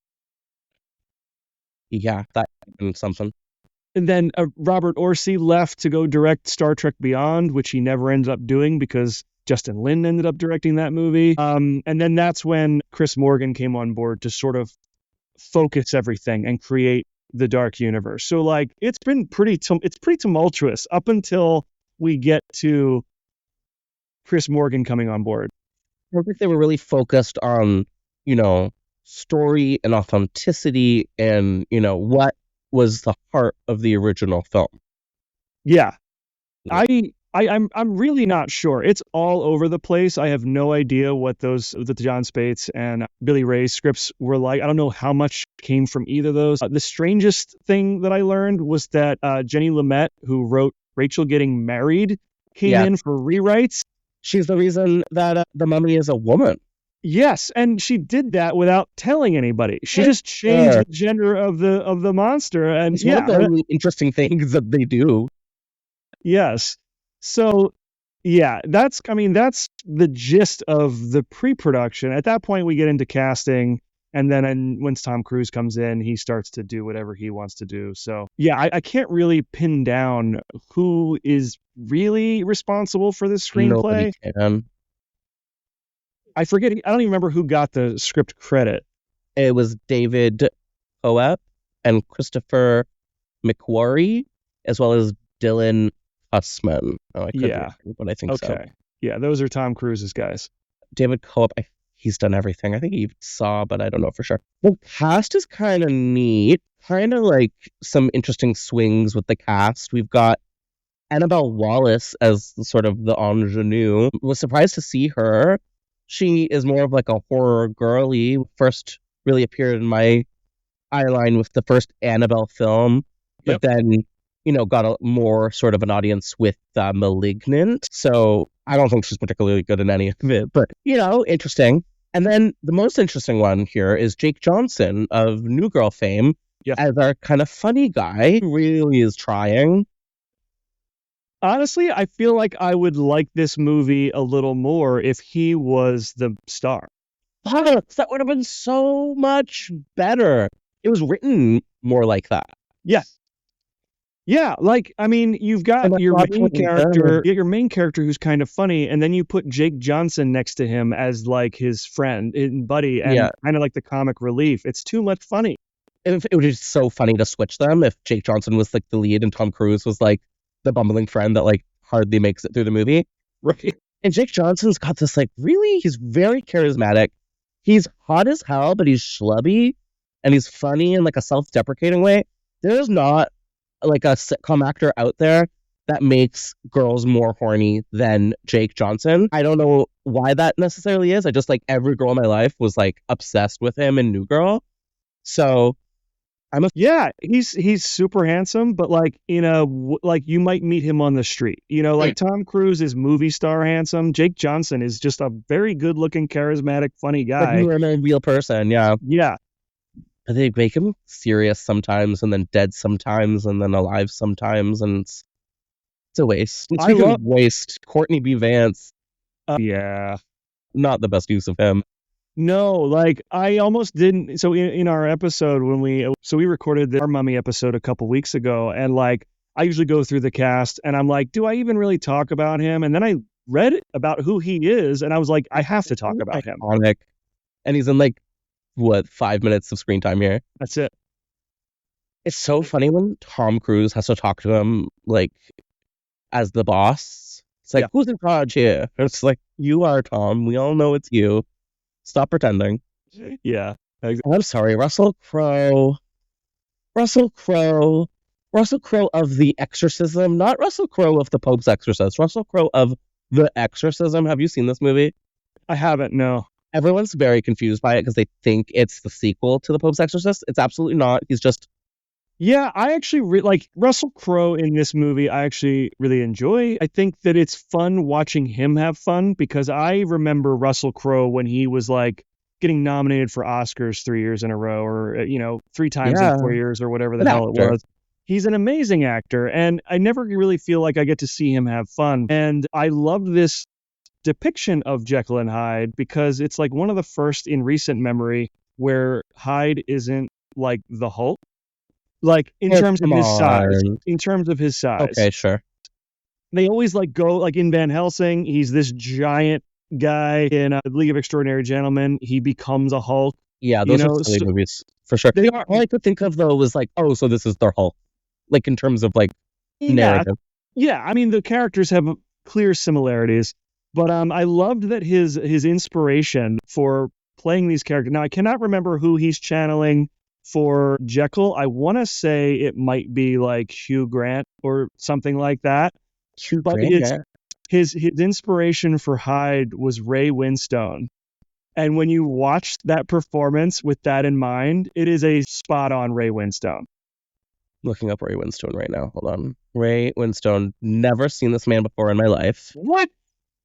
Yeah, that and something. And then Robert Orci left to go direct Star Trek Beyond, which he never ended up doing because Justin Lin ended up directing that movie. And then that's when Chris Morgan came on board to sort of focus everything and create the Dark Universe. So like it's been pretty tumultuous up until we get to Chris Morgan coming on board. I think they were really focused on, story and authenticity and, what was the heart of the original film. Yeah. I'm really not sure. It's all over the place. I have no idea what the John Spates and Billy Ray scripts were like. I don't know how much came from either of those. The strangest thing that I learned was that Jenny Lumet, who wrote Rachel Getting Married, came in for rewrites. She's the reason that the Mummy is a woman. Yes, and she did that without telling anybody. She just changed the gender of the monster, and it's one of the really interesting things that they do. Yes. So, yeah, that's the gist of the pre-production. At that point, we get into casting, and then once Tom Cruise comes in, he starts to do whatever he wants to do. So, yeah, I can't really pin down who is really responsible for this screenplay. Nobody can. I forget. I don't even remember who got the script credit. It was David Coep and Christopher McQuarrie, as well as Dylan Hussman. But I think so. Okay. Yeah, those are Tom Cruise's guys. David Coep, he's done everything. I think he saw, but I don't know for sure. The cast is kind of neat. Kind of like some interesting swings with the cast. We've got Annabelle Wallis as sort of the ingenue. Was surprised to see her. She is more of like a horror girly. First really appeared in my eyeline with the first Annabelle film, but then, got a more sort of an audience with Malignant. So I don't think she's particularly good in any of it, but, interesting. And then the most interesting one here is Jake Johnson of New Girl fame as our kind of funny guy who really is trying. Honestly, I feel like I would like this movie a little more if he was the star. That would have been so much better. It was written more like that. Yeah. Yeah, you've got your main character, your main character who's kind of funny, and then you put Jake Johnson next to him as like his friend and buddy, and kind of like the comic relief. It's too much funny. It would be so funny to switch them if Jake Johnson was like the lead and Tom Cruise was like the bumbling friend that like hardly makes it through the movie. Right. And Jake Johnson's got this he's very charismatic. He's hot as hell, but he's schlubby and he's funny in like a self-deprecating way. There's not like a sitcom actor out there that makes girls more horny than Jake Johnson. I don't know why that necessarily is. I just every girl in my life was like obsessed with him in New Girl. So he's super handsome, but you might meet him on the street. Tom Cruise is movie star handsome. Jake Johnson is just a very good looking, charismatic, funny guy. Like a real person, yeah. Yeah. But they make him serious sometimes, and then dead sometimes, and then alive sometimes, and it's a waste. Waste. Courtney B. Vance. Not the best use of him. No, I almost didn't. So in our episode when we recorded our Mummy episode a couple weeks ago, and I usually go through the cast, and I'm like, do I even really talk about him? And then I read about who he is, and I was like, I have to talk about him. And he's in 5 minutes of screen time here. That's it. It's so funny when Tom Cruise has to talk to him as the boss. It's who's in charge here? It's you are, Tom. We all know it's you. Stop pretending. Yeah. I'm sorry, Russell Crowe of The Exorcism, not Russell Crowe of The Pope's Exorcist. Russell Crowe of The Exorcism. Have you seen this movie? I haven't, no. Everyone's very confused by it because they think it's the sequel to The Pope's Exorcist. It's absolutely not. He's just... Yeah, I actually Russell Crowe in this movie. I actually really enjoy. I think that it's fun watching him have fun because I remember Russell Crowe when he was getting nominated for Oscars 3 years in a row, or 3 times in 4 years, or whatever the hell it was. He's an amazing actor, and I never really feel like I get to see him have fun. And I love this depiction of Jekyll and Hyde because it's one of the first in recent memory where Hyde isn't like the Hulk. In terms of his size. Okay, sure. They always go in Van Helsing, he's this giant guy. In League of Extraordinary Gentlemen, he becomes a Hulk. Yeah, those are silly movies for sure. They are. All I could think of though was so this is their Hulk. In terms of narrative. Yeah, I mean the characters have clear similarities, but I loved that his inspiration for playing these characters. Now I cannot remember who he's channeling for Jekyll. I want to say it might be Hugh Grant or something like that. His inspiration for Hyde was Ray Winstone. And when you watch that performance with that in mind, it is a spot on Ray Winstone. Looking up Ray Winstone right now. Hold on. Ray Winstone. Never seen this man before in my life. What?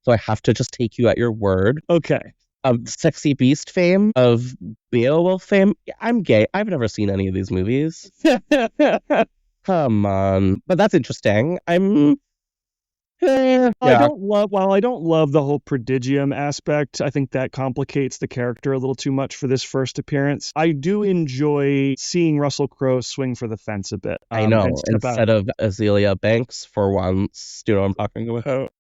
So I have to just take you at your word. Okay. Of Sexy Beast fame, of Beowulf fame. I'm gay. I've never seen any of these movies. Come on. But that's interesting. I don't love the whole prodigium aspect. I think that complicates the character a little too much for this first appearance. I do enjoy seeing Russell Crowe swing for the fence a bit. I know. Instead of Azealia Banks for once. Do you know what I'm talking about?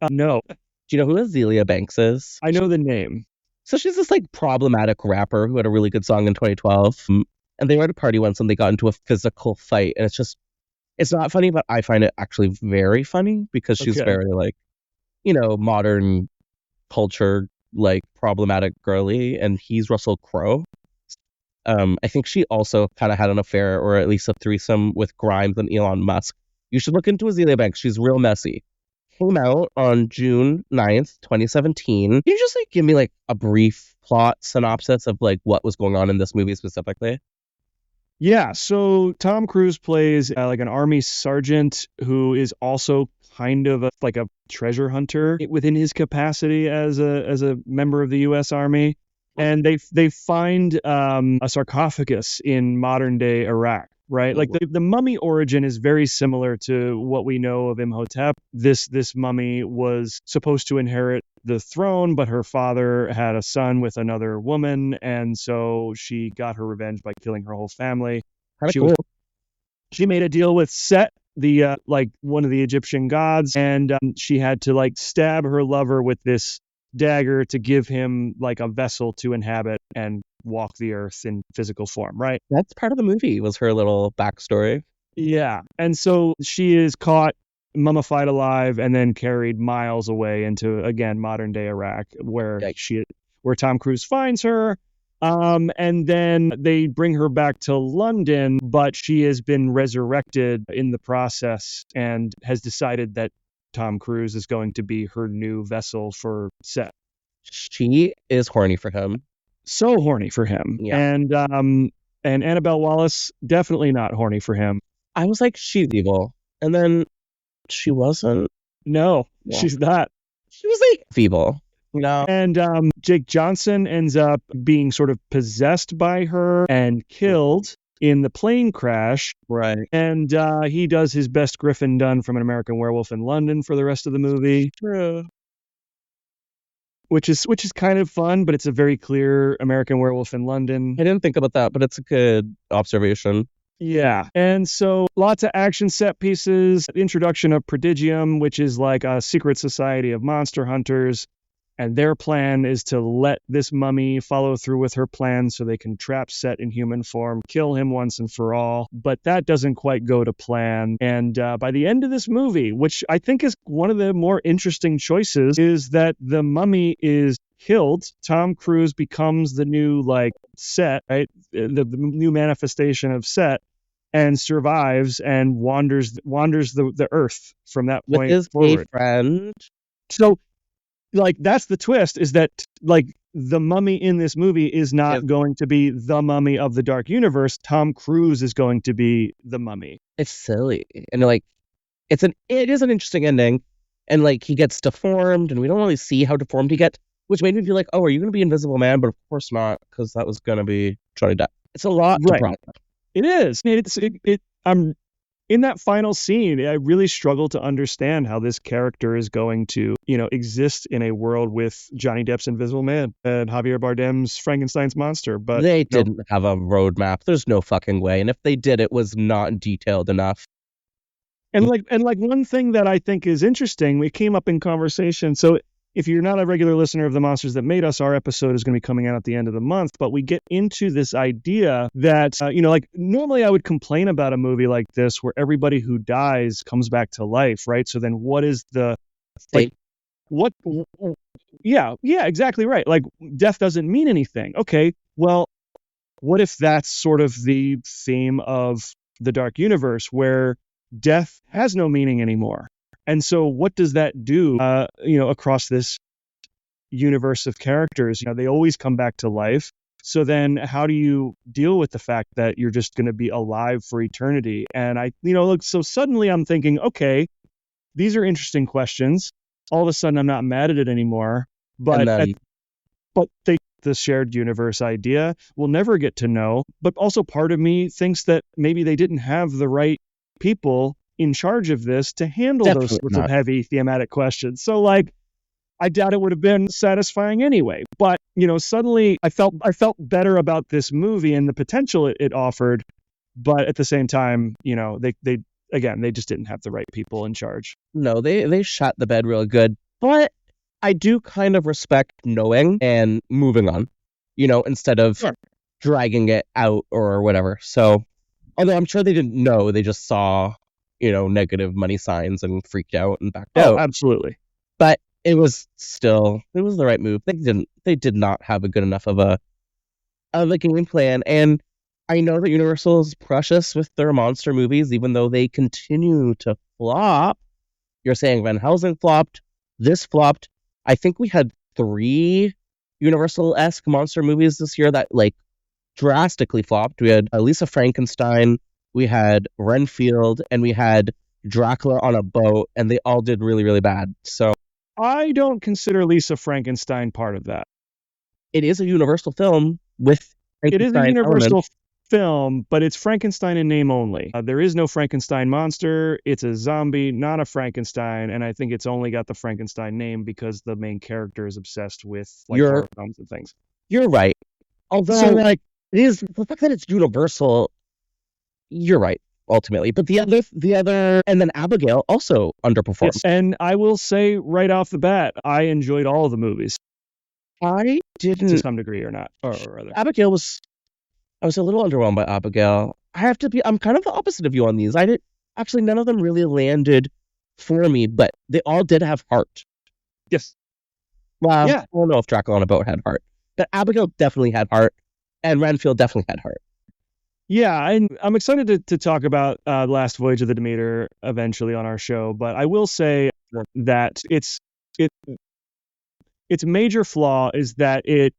No. Do you know who Azealia Banks is? I know the name. So she's this problematic rapper who had a really good song in 2012. And they were at a party once and they got into a physical fight. And it's not funny, but I find it actually very funny because she's very modern culture, problematic girly. And he's Russell Crowe. I think she also kind of had an affair or at least a threesome with Grimes and Elon Musk. You should look into Azealia Banks. She's real messy. Came out on June 9th, 2017. Can you just give me a brief plot synopsis of what was going on in this movie specifically? Yeah, so Tom Cruise plays like an army sergeant who is also kind of like a treasure hunter within his capacity as a member of the U.S. Army, and they find a sarcophagus in modern day Iraq. Right, like the mummy origin is very similar to what we know of Imhotep. This mummy was supposed to inherit the throne, but her father had a son with another woman, and so she got her revenge by killing her whole family. Kind of She cool. she made a deal with Set, the like one of the Egyptian gods, and she had to like stab her lover with this dagger to give him like a vessel to inhabit and walk the earth in physical form, right? That's part of the movie, was her little backstory. Yeah. And so she is caught mummified alive and then carried miles away into, again, modern day Iraq, where where Tom Cruise finds her. And then they bring her back to London, but she has been resurrected in the process and has decided that Tom Cruise is going to be her new vessel for Set. She is horny for him. So horny for him. Yeah. And Annabelle Wallace, definitely not horny for him. I was like, she's evil. And then she wasn't. No, Yeah. she's not. She was like feeble. No. And Jake Johnson ends up being sort of possessed by her and killed in the plane crash. Right. And he does his best Griffin Dunn from An American Werewolf in London for the rest of the movie. True. Which is kind of fun, but it's a very clear American Werewolf in London. I didn't think about that, but it's a good observation. Yeah. And so lots of action set pieces, the introduction of Prodigium, which is like a secret society of monster hunters. And their plan is to let this mummy follow through with her plan so they can trap Set in human form, kill him once and for all. But that doesn't quite go to plan. And by the end of this movie, which I think is one of the more interesting choices, is that the mummy is killed. Tom Cruise becomes the new Set, right? The new manifestation of Set, and survives and wanders the earth from that point with his forward. gay friend. So that's the twist, is that the mummy in this movie is not going to be the mummy of the Dark Universe. Tom Cruise is going to be the mummy. It's silly. And it is an interesting ending. And he gets deformed and we don't really see how deformed he gets, which made me feel like, oh, are you going to be Invisible Man? But of course not, because that was going to be Johnny Depp. It's a lot to process. It is. I'm in that final scene, I really struggle to understand how this character is going to, exist in a world with Johnny Depp's Invisible Man and Javier Bardem's Frankenstein's monster. But they didn't have a roadmap. There's no fucking way. And if they did, it was not detailed enough. And one thing that I think is interesting, we came up in conversation. So if you're not a regular listener of The Monsters That Made Us, our episode is going to be coming out at the end of the month. But we get into this idea that, normally I would complain about a movie like this where everybody who dies comes back to life, right? So then what is the... Yeah, exactly right. Death doesn't mean anything. Okay, well, what if that's sort of the theme of the Dark Universe, where death has no meaning anymore? And so what does that do, across this universe of characters? They always come back to life. So then how do you deal with the fact that you're just going to be alive for eternity? And so suddenly I'm thinking, okay, these are interesting questions. All of a sudden I'm not mad at it anymore. But the shared universe idea we'll never get to know. But also part of me thinks that maybe they didn't have the right people in charge of this to handle those sorts of heavy thematic questions. So I doubt it would have been satisfying anyway. But suddenly I felt better about this movie and the potential it offered. But at the same time, they just didn't have the right people in charge. No, they shot the bed real good. But I do kind of respect knowing and moving on, instead of dragging it out or whatever. So, although I'm sure they didn't know, they just saw negative money signs and freaked out and backed out. Absolutely. But it was the right move. They did not have a good enough of a game plan. And I know that Universal is precious with their monster movies, even though they continue to flop. You're saying Van Helsing flopped, this flopped. I think we had 3 Universal-esque monster movies this year that drastically flopped. We had Lisa Frankenstein, we had Renfield, and we had Dracula on a boat, and they all did really, really bad. So I don't consider Lisa Frankenstein part of that. it is a Universal film with It is a Frankenstein Universal elements. film, but it's Frankenstein in name only. There is no Frankenstein monster. It's a zombie, not a Frankenstein, and I think it's only got the Frankenstein name because the main character is obsessed with like You're- horror films and things. You're right. Although, So- like, it is the fact that it's Universal. You're right, ultimately. But the other, and then Abigail also underperformed. Yes, and I will say right off the bat, I enjoyed all of the movies I to didn't. some degree or not, or rather. Abigail was. I was a little underwhelmed by Abigail. I have to be. I'm kind of the opposite of you on these. I did actually. None of them really landed for me, but they all did have heart. Yes. Well, Yeah. I don't know if Dracula on a Boat had heart, but Abigail definitely had heart, and Renfield definitely had heart. Yeah, and I'm excited to talk about Last Voyage of the Demeter eventually on our show, but I will say that its major flaw is that it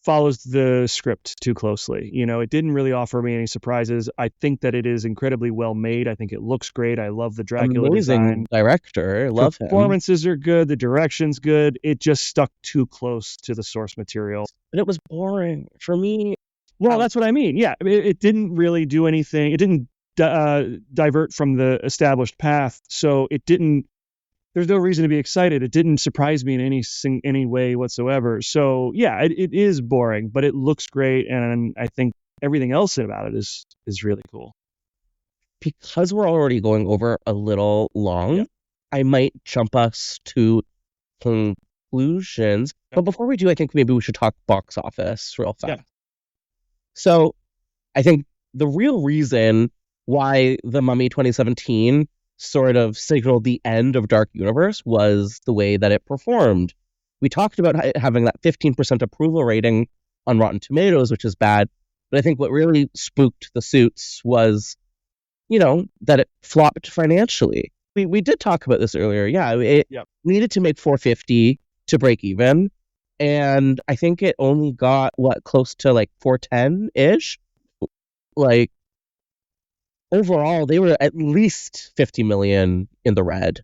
follows the script too closely. You know, it didn't really offer me any surprises. I think that it is incredibly well made. I think it looks great. I love the Dracula Amazing design. director. Love him. Performances are good. The direction's good. It just stuck too close to the source material. But it was boring for me. Well, that's what I mean. Yeah, it didn't really do anything. It didn't divert from the established path, so it didn't. There's no reason to be excited. It didn't surprise me in any way whatsoever. So yeah, it is boring, but it looks great, and I think everything else about it is really cool. Because we're already going over a little long, Yeah. I might jump us to conclusions. But before we do, I think maybe we should talk box office real fast. Yeah. So I think the real reason why The Mummy 2017 sort of signaled the end of Dark Universe was the way that it performed. We talked about having that 15% approval rating on Rotten Tomatoes, which is bad. But I think what really spooked the suits was, that it flopped financially. We did talk about this earlier. Yeah, it needed to make 450 to break even. And I think it only got, close to like 410-ish? Like, overall, they were at least 50 million in the red.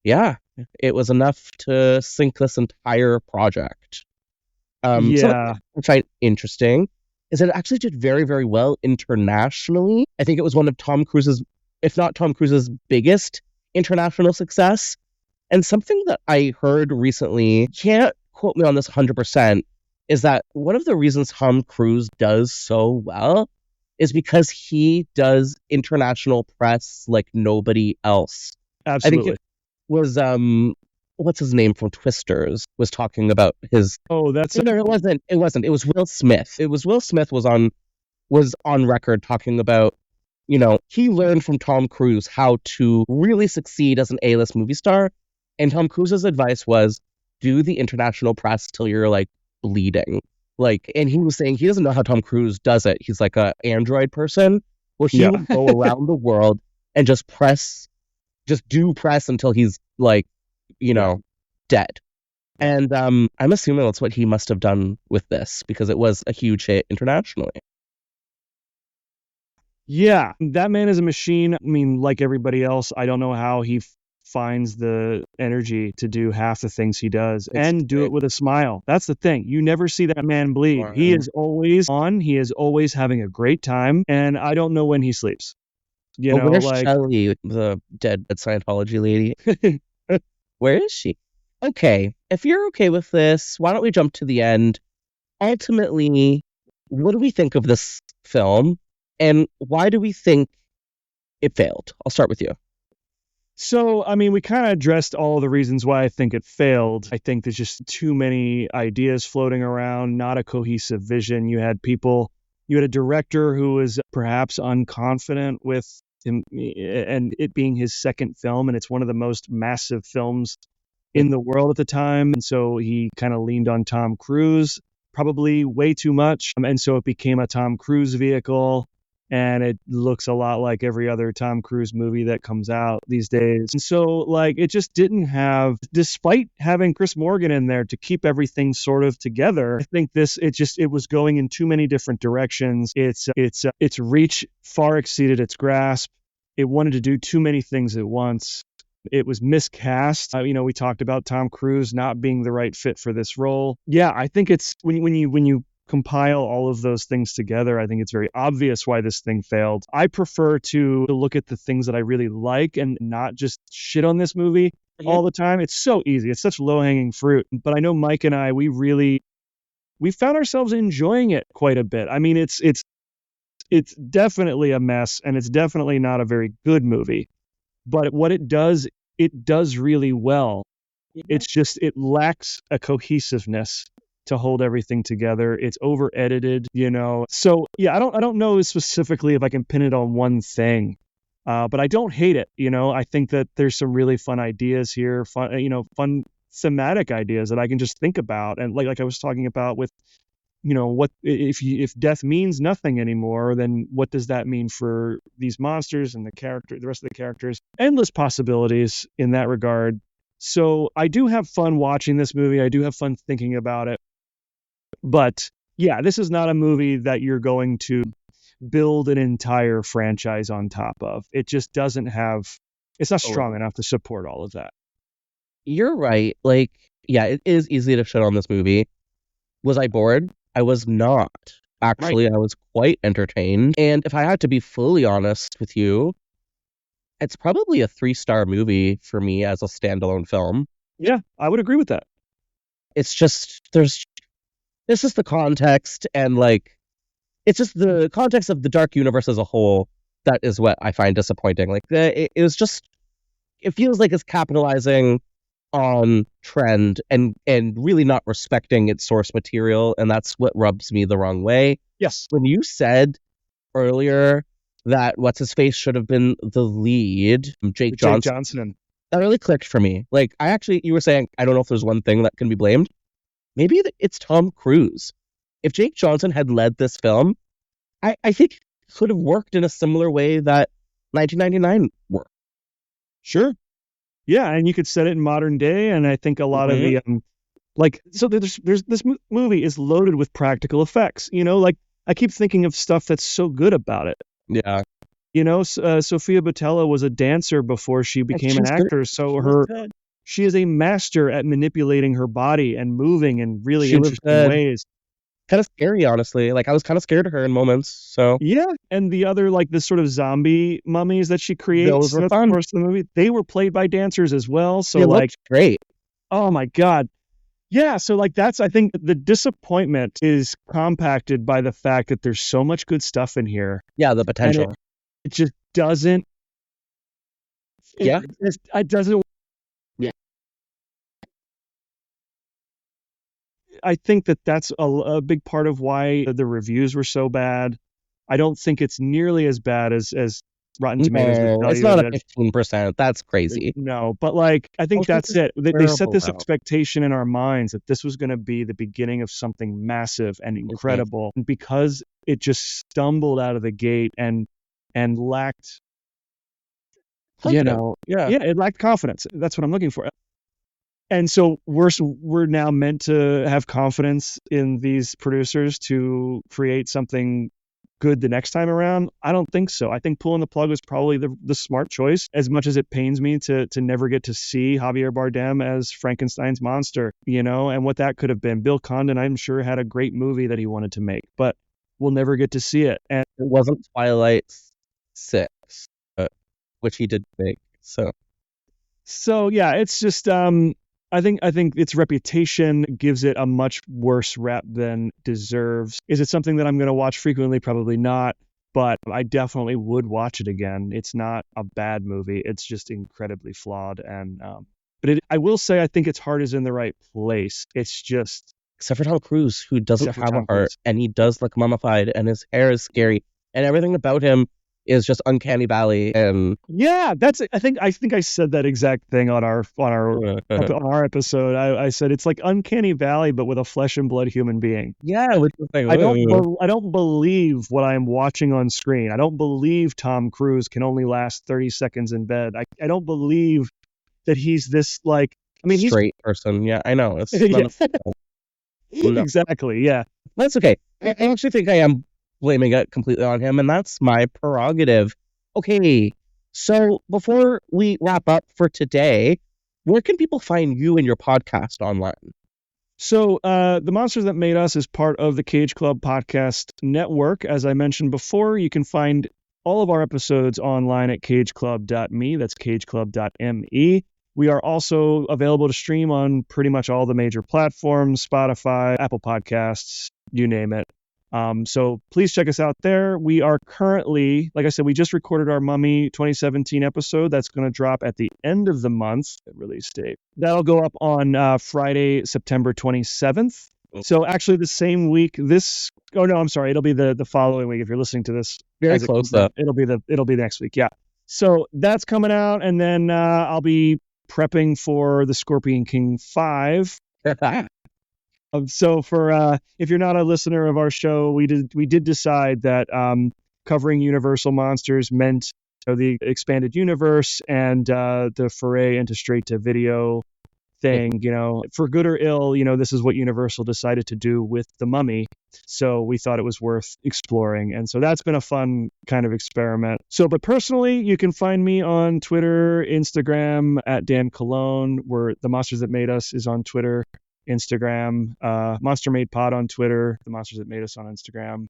Yeah, it was enough to sink this entire project. Something I find interesting is that it actually did very, very well internationally. I think it was one of Tom Cruise's, if not Tom Cruise's biggest international success. And something that I heard recently, can't quote me on this 100%, is that one of the reasons Tom Cruise does so well is because he does international press like nobody else. Absolutely. I think it was what's his name from Twisters was talking about his. Oh, that's No, it wasn't. It was Will Smith. It was Will Smith was on record talking about, he learned from Tom Cruise how to really succeed as an A-list movie star, and Tom Cruise's advice was do the international press till you're like bleeding. Like, and he was saying he doesn't know how Tom Cruise does it. He's like a Android person. Well, he would go around the world and just do press until he's like, dead. And I'm assuming that's what he must have done with this because it was a huge hit internationally. Yeah, that man is a machine. I mean, like everybody else, I don't know how he finds the energy to do half the things he does and do it with a smile. That's the thing. You never see that man bleed. Right. He is always on. He is always having a great time, and I don't know when he sleeps. Where's Shelley, the dead Scientology lady? Where is she? Okay, if you're okay with this, why don't we jump to the end? Ultimately, what do we think of this film, and why do we think it failed? I'll start with you. So, I mean, we kind of addressed all the reasons why I think it failed. I think there's just too many ideas floating around, not a cohesive vision. You had a director who was perhaps unconfident with him and it being his second film, and it's one of the most massive films in the world at the time. And so he kind of leaned on Tom Cruise, probably way too much. And so it became a Tom Cruise vehicle. and it looks a lot like every other Tom Cruise movie that comes out these days. And so, like, it just didn't have, despite having Chris Morgan in there to keep everything sort of together, I think it was going in too many different directions. Its reach far exceeded its grasp. It wanted to do too many things at once. It was miscast. We talked about Tom Cruise not being the right fit for this role. Yeah, I think it's when you compile all of those things together, I think it's very obvious why this thing failed. I prefer to look at the things that I really like and not just shit on this movie all the time. It's so easy. It's such low-hanging fruit. But I know Mike and I, we found ourselves enjoying it quite a bit. I mean, it's definitely a mess, and it's definitely not a very good movie. But what it does really well. It's just, it lacks a cohesiveness to hold everything together. It's over edited, So yeah, I don't know specifically if I can pin it on one thing, but I don't hate it. I think that there's some really fun ideas here, fun thematic ideas that I can just think about, and like I was talking about with, what if death means nothing anymore, then what does that mean for these monsters and the rest of the characters? Endless possibilities in that regard. So I do have fun watching this movie. I do have fun thinking about it. But yeah, this is not a movie that you're going to build an entire franchise on top of. It just doesn't have, it's not strong enough to support all of that. You're right. Like, yeah, it is easy to shit on this movie. Was I bored? I was not. Actually, I was quite entertained. And if I had to be fully honest with you, it's probably a 3-star movie for me as a standalone film. Yeah, I would agree with that. It's just, this is the context, and like, it's just the context of the dark universe as a whole that is what I find disappointing. Like, it was just, it feels like it's capitalizing on trend and really not respecting its source material, and that's what rubs me the wrong way. Yes. When you said earlier that what's his face should have been the lead, Jake Johnson, that really clicked for me. Like, you were saying, I don't know if there's one thing that can be blamed. Maybe it's Tom Cruise. If Jake Johnson had led this film, I think it could have worked in a similar way that 1999 worked. Sure. Yeah, and you could set it in modern day, and I think a lot of the there's this movie is loaded with practical effects. Like, I keep thinking of stuff that's so good about it. Yeah. Sofia Boutella was a dancer before she became an actor, so she is a master at manipulating her body and moving in really interesting ways. Kind of scary, honestly. Like, I was kind of scared of her in moments. So yeah, and the other, like, the sort of zombie mummies that she creates, those were fun. The course of the movie, they were played by dancers as well. So they looked great. Oh my god, yeah. So like, that's, I think the disappointment is compacted by the fact that there's so much good stuff in here. Yeah, the potential. It just doesn't. It doesn't. Yeah. I think that's a big part of why the reviews were so bad. I don't think it's nearly as bad as Rotten Tomatoes. No, it's not a 15%. That's crazy. No, but like, I think that's it. They set this expectation in our minds that this was going to be the beginning of something massive and incredible. And because it just stumbled out of the gate and lacked, it lacked confidence. That's what I'm looking for. And so we're now meant to have confidence in these producers to create something good the next time around. I don't think so. I think pulling the plug was probably the smart choice, as much as it pains me to never get to see Javier Bardem as Frankenstein's monster, and what that could have been. Bill Condon, I'm sure, had a great movie that he wanted to make, but we'll never get to see it. And it wasn't Twilight 6, which he did make. So yeah, it's just I think its reputation gives it a much worse rep than deserves. Is it something that I'm going to watch frequently? Probably not, but I definitely would watch it again. It's not a bad movie. It's just incredibly flawed. And I will say, I think its heart is in the right place. It's just, except for Tom Cruise, who doesn't have a heart, and he does look mummified, and his hair is scary, and everything about him is just Uncanny Valley and Yeah, that's it. I think I said that exact thing on our episode. I said it's like Uncanny Valley, but with a flesh and blood human being. yeah, which is like, I don't believe what I'm watching on screen. I don't believe Tom Cruise can only last 30 seconds in bed. I don't believe that he's this like. I mean, straight person. Yeah, I know. It's No. Exactly. Yeah. That's okay. I actually think I am blaming it completely on him, and that's my prerogative. Okay, so before we wrap up for today, where can people find you and your podcast online? So, The Monsters That Made Us is part of the Cage Club Podcast Network. As I mentioned before, you can find all of our episodes online at cageclub.me. That's cageclub.me. We are also available to stream on pretty much all the major platforms, Spotify, Apple Podcasts, you name it. So please check us out there. We are currently, like I said, we just recorded our Mummy 2017 episode. That's going to drop at the end of the month, release date. That'll go up on Friday, September 27th. So actually the same week, it'll be the following week if you're listening to this. Very close though. It'll be next week, yeah. So that's coming out, and then I'll be prepping for the Scorpion King 5. So for if you're not a listener of our show, we did decide that covering Universal monsters meant the expanded universe and the foray into straight to video thing. For good or ill, this is what Universal decided to do with The Mummy. So we thought it was worth exploring, and so that's been a fun kind of experiment. So, but personally, you can find me on Twitter, Instagram at Dan Colón, where The Monsters That Made Us is on Twitter, Instagram, Monster Made Pod on Twitter, The Monsters That Made Us on Instagram,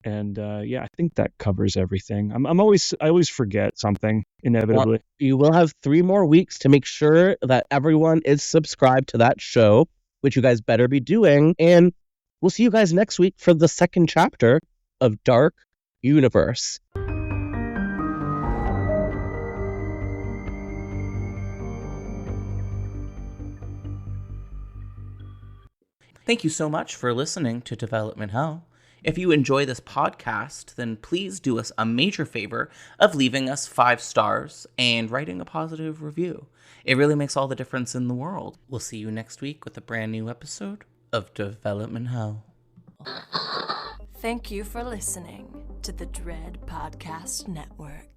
and I think that covers everything. I always forget something inevitably. Well, you will have 3 more weeks to make sure that everyone is subscribed to that show, which you guys better be doing, and we'll see you guys next week for the second chapter of Dark Universe. Thank you so much for listening to Development Hell. If you enjoy this podcast, then please do us a major favor of leaving us 5 stars and writing a positive review. It really makes all the difference in the world. We'll see you next week with a brand new episode of Development Hell. Thank you for listening to the Dread Podcast Network.